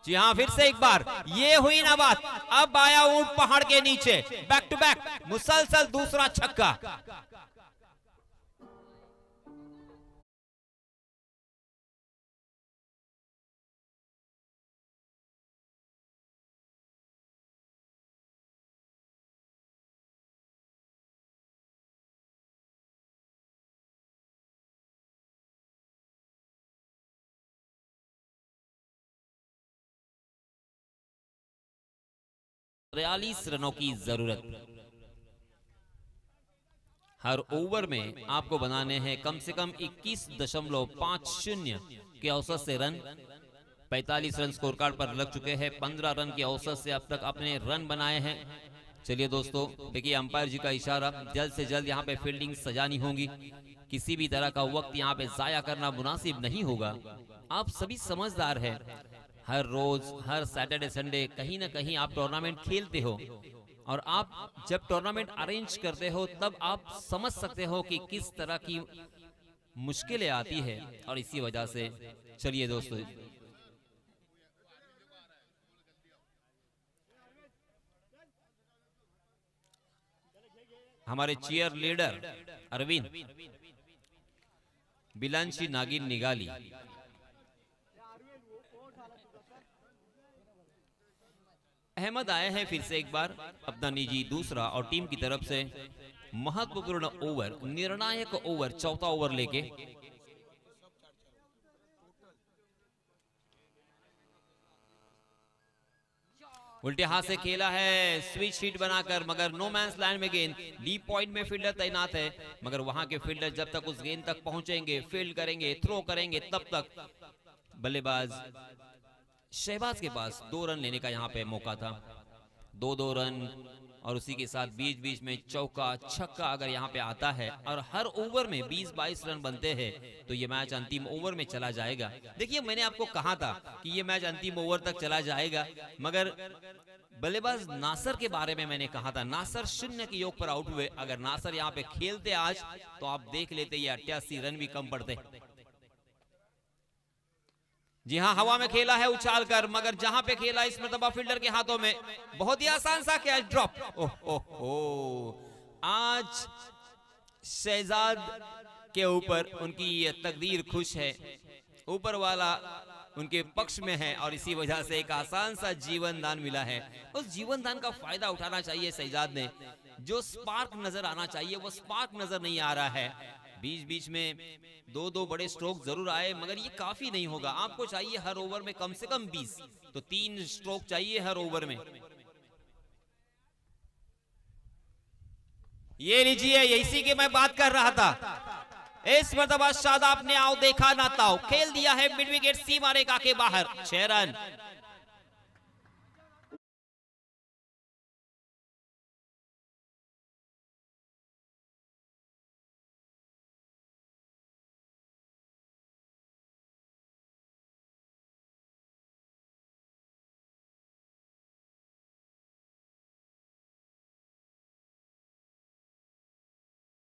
जी हाँ, फिर से एक बार ये हुई ना बात। अब आया ऊंट पहाड़ के नीचे, बैक टू बैक मुसलसल दूसरा छक्का। 43 रनों की जरूरत। हर ओवर में आपको बनाने हैं कम से कम 21.50 के औसत से रन। 45 रन स्कोर कार्ड पर लग चुके हैं। 15 रन की औसत से अब तक अपने रन बनाए हैं। चलिए दोस्तों, देखिए अंपायर जी का इशारा, जल्द से जल्द यहाँ पे फील्डिंग सजानी होगी। किसी भी तरह का वक्त यहाँ पे जाया करना मुनासिब नहीं होगा। आप सभी समझदार हैं। हर रोज, हर सैटरडे संडे कहीं ना कहीं आप टूर्नामेंट खेलते हो, और आप जब टूर्नामेंट अरेंज करते हो तब आप समझ सकते हो कि किस तरह की मुश्किलें आती है। और इसी वजह से चलिए दोस्तों, हमारे चीयर लीडर अरविंद बिलांशी नागिन निगाली अहमद आए हैं फिर से एक बार अपना निजी दूसरा और टीम की तरफ से महत्वपूर्ण ओवर, निर्णायक ओवर, चौथा ओवर लेके। उल्टे हाथ से खेला है, स्विच हिट बनाकर, मगर नो मैंस लैंड में गेंद। डीप पॉइंट में फील्डर तैनात है, मगर वहां के फील्डर जब तक उस गेंद तक पहुंचेंगे, फील्ड करेंगे, थ्रो करेंगे, तब तक बल्लेबाज शहबाज के पास 2 रन लेने का यहाँ पे मौका था। 2-2 रन, और उसी के साथ बीच बीच में चौका छक्का अगर यहाँ पे आता है और हर ओवर में 20-22 रन बनते हैं तो ये मैच अंतिम ओवर में चला जाएगा। देखिए, मैंने आपको कहा था कि ये मैच अंतिम ओवर तक चला जाएगा, मगर बल्लेबाज नासर के बारे में मैंने कहा था, नासर 0 के योग पर आउट हुए। अगर नासर यहाँ पे खेलते आज तो आप देख लेते ये 88 रन भी कम पड़ते। जी हाँ, हवा में खेला है उछाल कर, मगर जहां पे खेला इस मरतबा फील्डर के हाथों में। बहुत ही आसान सा कैच ड्रॉप। आज शहजाद के ऊपर उनकी ये तकदीर खुश है, ऊपर वाला उनके पक्ष में है, और इसी वजह से एक आसान सा जीवन दान मिला है। उस जीवन दान का फायदा उठाना चाहिए शहजाद ने। जो स्पार्क नजर आना चाहिए वो स्पार्क नजर नहीं आ रहा है। बीच बीच में 2-2 बड़े स्ट्रोक जरूर आए, मगर ये काफी नहीं होगा। आपको चाहिए हर ओवर में कम से कम 20, तो 3 स्ट्रोक चाहिए हर ओवर में। ये लीजिए, इसी की मैं बात कर रहा था। इस मरतबा शादाब ने आओ देखा ना ताओ खेल दिया है मिड विकेट सीमा रेखा के बाहर। 6 रन।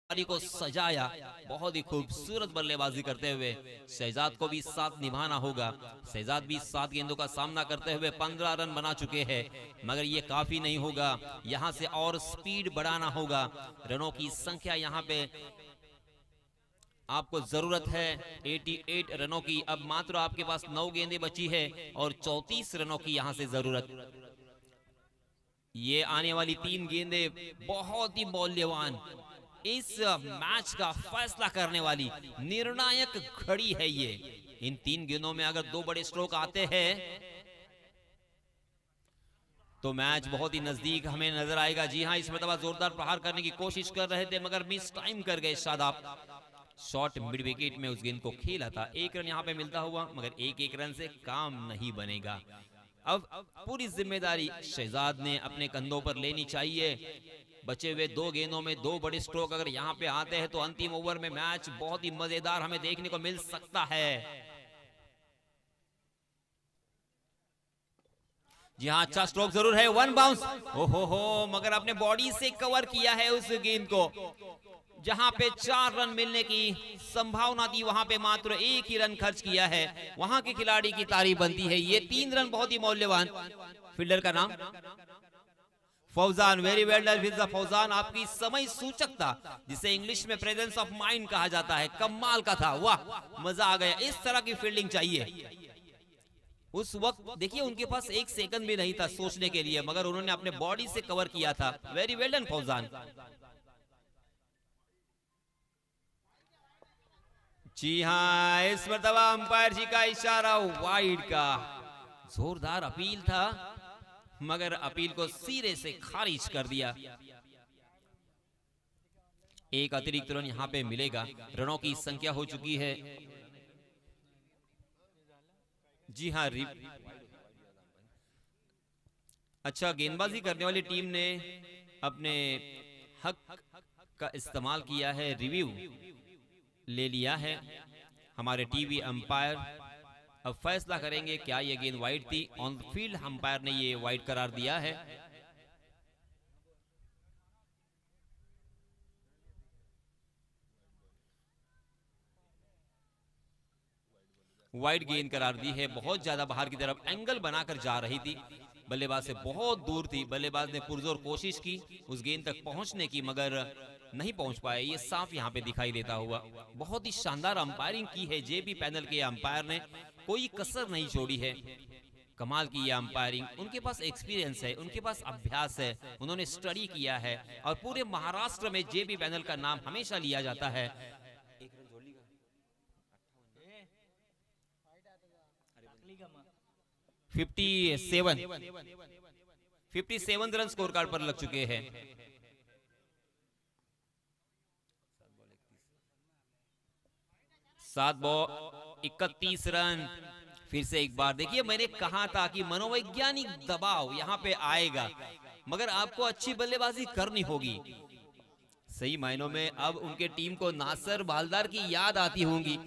को सजाया, बहुत ही खूबसूरत बल्लेबाजी करते हुए शहजाद को भी साथ निभाना होगा। शहजाद भी 7 गेंदों का सामना करते हुए 15 रन बना चुके हैं, मगर ये काफी नहीं होगा। यहां से और स्पीड बढ़ाना होगा। रनों की संख्या यहां पे आपको जरूरत है 88 रनों की। अब मात्र आपके पास 9 गेंदें बची है और 34 रनों की यहां से जरूरत। ये आने वाली 3 गेंदें बहुत ही मौल्यवान, इस मैच का फैसला करने वाली निर्णायक घड़ी है ये। इन 3 गेंदों में अगर 2 बड़े स्ट्रोक आते हैं तो मैच बहुत ही नजदीक हमें नजर आएगा। जी हां, इस मरतबा जोरदार प्रहार करने की कोशिश कर रहे थे, मगर मिस टाइम कर गए शादाब। शॉर्ट मिड विकेट में उस गेंद को खेला था। 1 रन यहां पे मिलता हुआ, मगर 1-1 रन से काम नहीं बनेगा। अब पूरी जिम्मेदारी शहजाद ने अपने कंधों पर लेनी चाहिए। बचे हुए 2 गेंदों में 2 बड़े स्ट्रोक अगर यहां पे आते हैं तो अंतिम ओवर में मैच बहुत ही मजेदार हमें देखने को मिल सकता है। जी हाँ, अच्छा स्ट्रोक जरूर है। 1 बाउंस। ओहो, मगर अपने बॉडी से कवर किया है उस गेंद को। जहां पे 4 रन मिलने की संभावना थी वहां पे मात्र 1 ही रन खर्च किया है। वहां के खिलाड़ी की तारीफ बनती है। ये 3 रन बहुत ही मौल्यवान। फील्डर का नाम Fauzan. Very well done Fauzan. आपकी समय सूचकता, जिसे इंग्लिश में प्रेजेंस ऑफ माइंड कहा जाता है, कमाल का था। वाह, मजा आ गया। इस तरह की फील्डिंग चाहिए। उस वक्त देखिए उनके पास 1 सेकंड भी नहीं था सोचने के लिए, मगर उन्होंने अपने बॉडी से कवर किया था। Very well done Fauzan. जी हाँ, इस मरतबा अंपायर जी का इशारा वाइड का। जोरदार अपील था। मगर अपील को सिरे से खारिज कर दिया। एक अतिरिक्त रन यहां पे मिलेगा। रनों की संख्या हो चुकी है, जी हाँ, अच्छा, गेंदबाजी करने वाली टीम ने अपने हक का इस्तेमाल किया है, रिव्यू ले लिया है। हमारे टीवी अंपायर अब फैसला करेंगे क्या ये गेंद वाइड थी। ऑन फील्ड अंपायर ने ये वाइड करार दिया है। वाइड गेंद करार दी है, बहुत ज्यादा बाहर की तरफ एंगल बनाकर जा रही थी, बल्लेबाज से बहुत दूर थी। बल्लेबाज ने पुरजोर कोशिश की उस गेंद तक पहुंचने की, मगर नहीं पहुंच पाए। ये साफ यहां पे दिखाई देता हुआ। बहुत ही शानदार अंपायरिंग की है जेबी पैनल के अंपायर ने, कोई कसर नहीं छोड़ी है। कमाल की ये अंपायरिंग, उनके पास एक्सपीरियंस है, उनके पास अभ्यास है, उन्होंने स्टडी किया है और पूरे महाराष्ट्र में जेबी पैनल का नाम हमेशा लिया जाता है। 57 रन स्कोर कार्ड पर लग चुके हैं। 7 बॉल 31 रन। फिर से एक बार देखिए, मैंने कहा था कि मनोवैज्ञानिक दबाव यहां पे आएगा, मगर आपको अच्छी बल्लेबाजी करनी होगी। सही मायनों में अब उनके टीम को नासर बालदार की याद आती होंगी।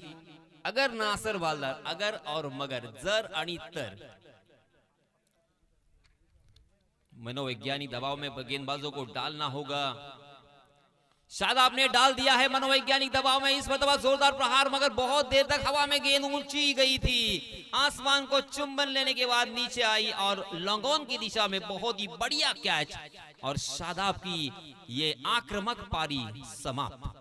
अगर नासर बालदार, अगर और मगर, जर आणि तर, मनोवैज्ञानिक दबाव में गेंदबाजों को डालना होगा। शादाब ने डाल दिया है मनोवैज्ञानिक दबाव में, इस मरतबा जोरदार प्रहार, मगर बहुत देर तक हवा में गेंद ऊंची गई थी। आसमान को चुंबन लेने के बाद नीचे आई और लॉन्गॉन की दिशा में बहुत ही बढ़िया कैच, और शादाब की ये आक्रामक पारी समाप्त।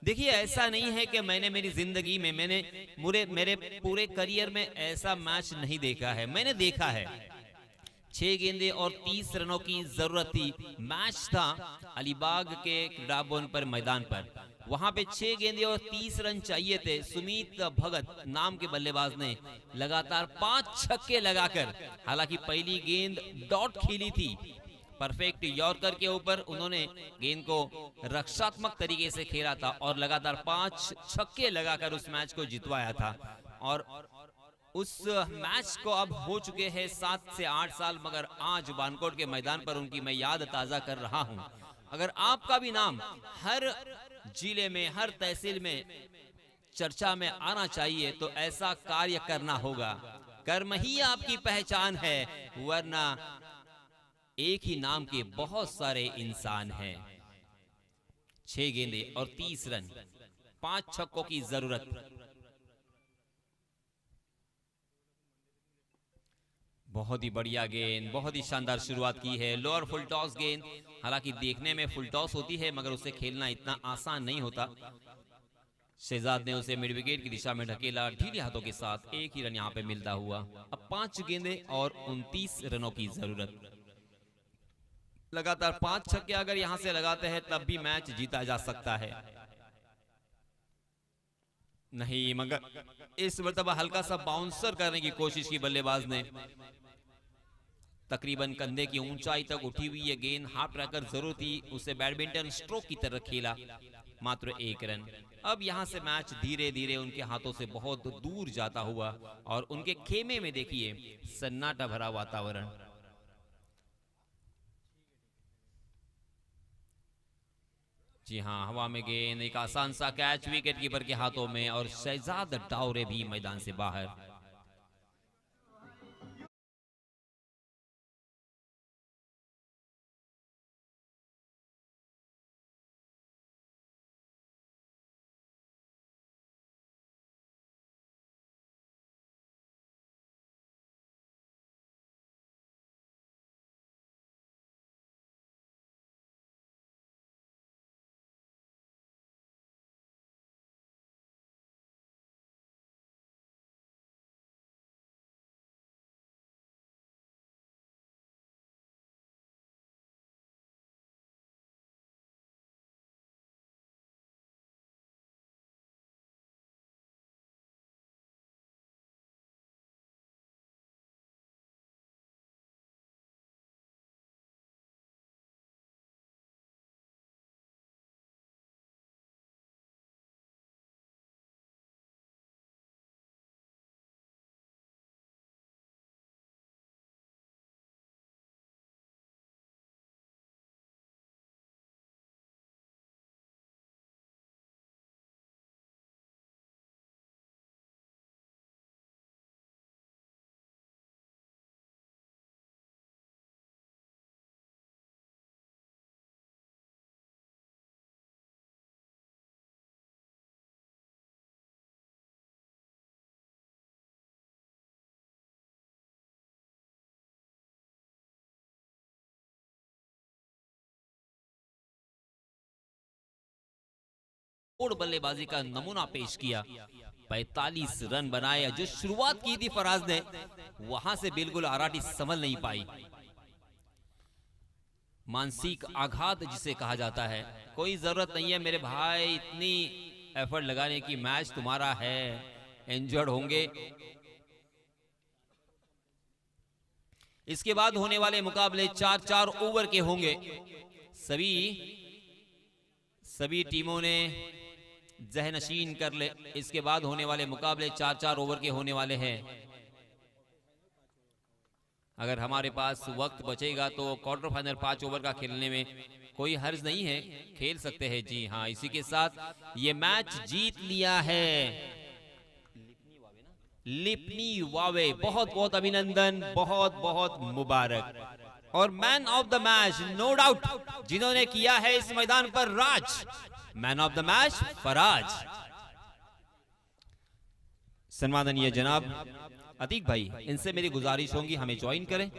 देखिए, ऐसा नहीं है कि मैंने मेरी जिंदगी में मेरे पूरे करियर में ऐसा मैच नहीं देखा है। मैंने देखा है, 6 गेंदे और 30 रनों की जरूरत थी। मैच था अलीबाग के क्रीडा भवन पर, मैदान पर। वहां पे 6 गेंदे और 30 रन चाहिए थे। सुमित भगत नाम के बल्लेबाज ने लगातार 5 छक्के लगाकर, हालांकि पहली गेंद डॉट खेली थी, परफेक्ट यॉर्कर के ऊपर उन्होंने गेंद को रक्षात्मक तरीके से खेला था और लगातार 5 छक्के लगाकर उस मैच को जितवाया था। और उस मैच को अब हो चुके हैं 7 से 8 साल, मगर आज बानकोट के मैदान पर उनकी मैं याद ताजा कर रहा हूं। अगर आपका भी नाम हर जिले में, हर तहसील में चर्चा में आना चाहिए तो ऐसा कार्य करना होगा। कर्म ही आपकी पहचान है, वरना एक ही नाम के बहुत सारे इंसान हैं। 6 गेंदे और 30 रन, 5 छक्कों की जरूरत। बहुत ही बढ़िया गेंद, बहुत ही शानदार शुरुआत की है। लोअर फुल टॉस गेंद, हालांकि देखने में फुल टॉस होती है, मगर उसे खेलना इतना आसान नहीं होता। शहजाद ने उसे मिड विकेट की दिशा में ढकेला ढीले हाथों के साथ। एक ही रन यहां पे मिलता हुआ। अब 5 गेंदे और 29 रनों की जरूरत। लगातार 5 छक्के अगर यहां से लगाते हैं तब भी मैच जीता जा सकता है। नहीं, मगर इस मरतबा हल्का सा बाउंसर करने की कोशिश की बल्लेबाज ने। तकरीबन कंधे की ऊंचाई तक उठी हुई ये गेंद, हाफ रखकर जरूर थी, उसे बैडमिंटन स्ट्रोक की तरह खेला। मात्र 1 रन। अब यहां से मैच धीरे धीरे उनके हाथों से बहुत दूर जाता हुआ, और उनके खेमे में देखिए सन्नाटा भरा वातावरण। जी हाँ, हवा में गेंद, एक आसान सा कैच विकेट कीपर के हाथों में, और शहजाद डावरे भी मैदान से बाहर। तोड़ बल्लेबाजी का नमूना पेश किया। 45 रन बनाए। जो शुरुआत की थी फराज ने, वहां से बिल्कुल आराटी संभल नहीं पाई। मानसिक आघात जिसे कहा जाता है, कोई जरूरत नहीं है मेरे भाई इतनी एफर्ट लगाने की, मैच तुम्हारा है, इंजर्ड होंगे। इसके बाद होने वाले मुकाबले 4-4 ओवर के होंगे। सभी टीमों ने जहनशीन कर ले। इसके बाद होने वाले मुकाबले 4-4 ओवर के होने वाले हैं। अगर हमारे पास वक्त बचेगा तो क्वार्टर फाइनल 5 ओवर का खेलने में कोई हर्ज नहीं है, खेल सकते हैं। जी हाँ, इसी के साथ ये मैच जीत लिया है लिपनी वावे। बहुत बहुत अभिनंदन, बहुत बहुत मुबारक। और man of the match no doubt जिन्होंने किया है इस मैदान पर राज, man of the match Faraz. सम्माननीय जनाब अतीक भाई, इनसे मेरी गुजारिश होगी हमें ज्वाइन करें।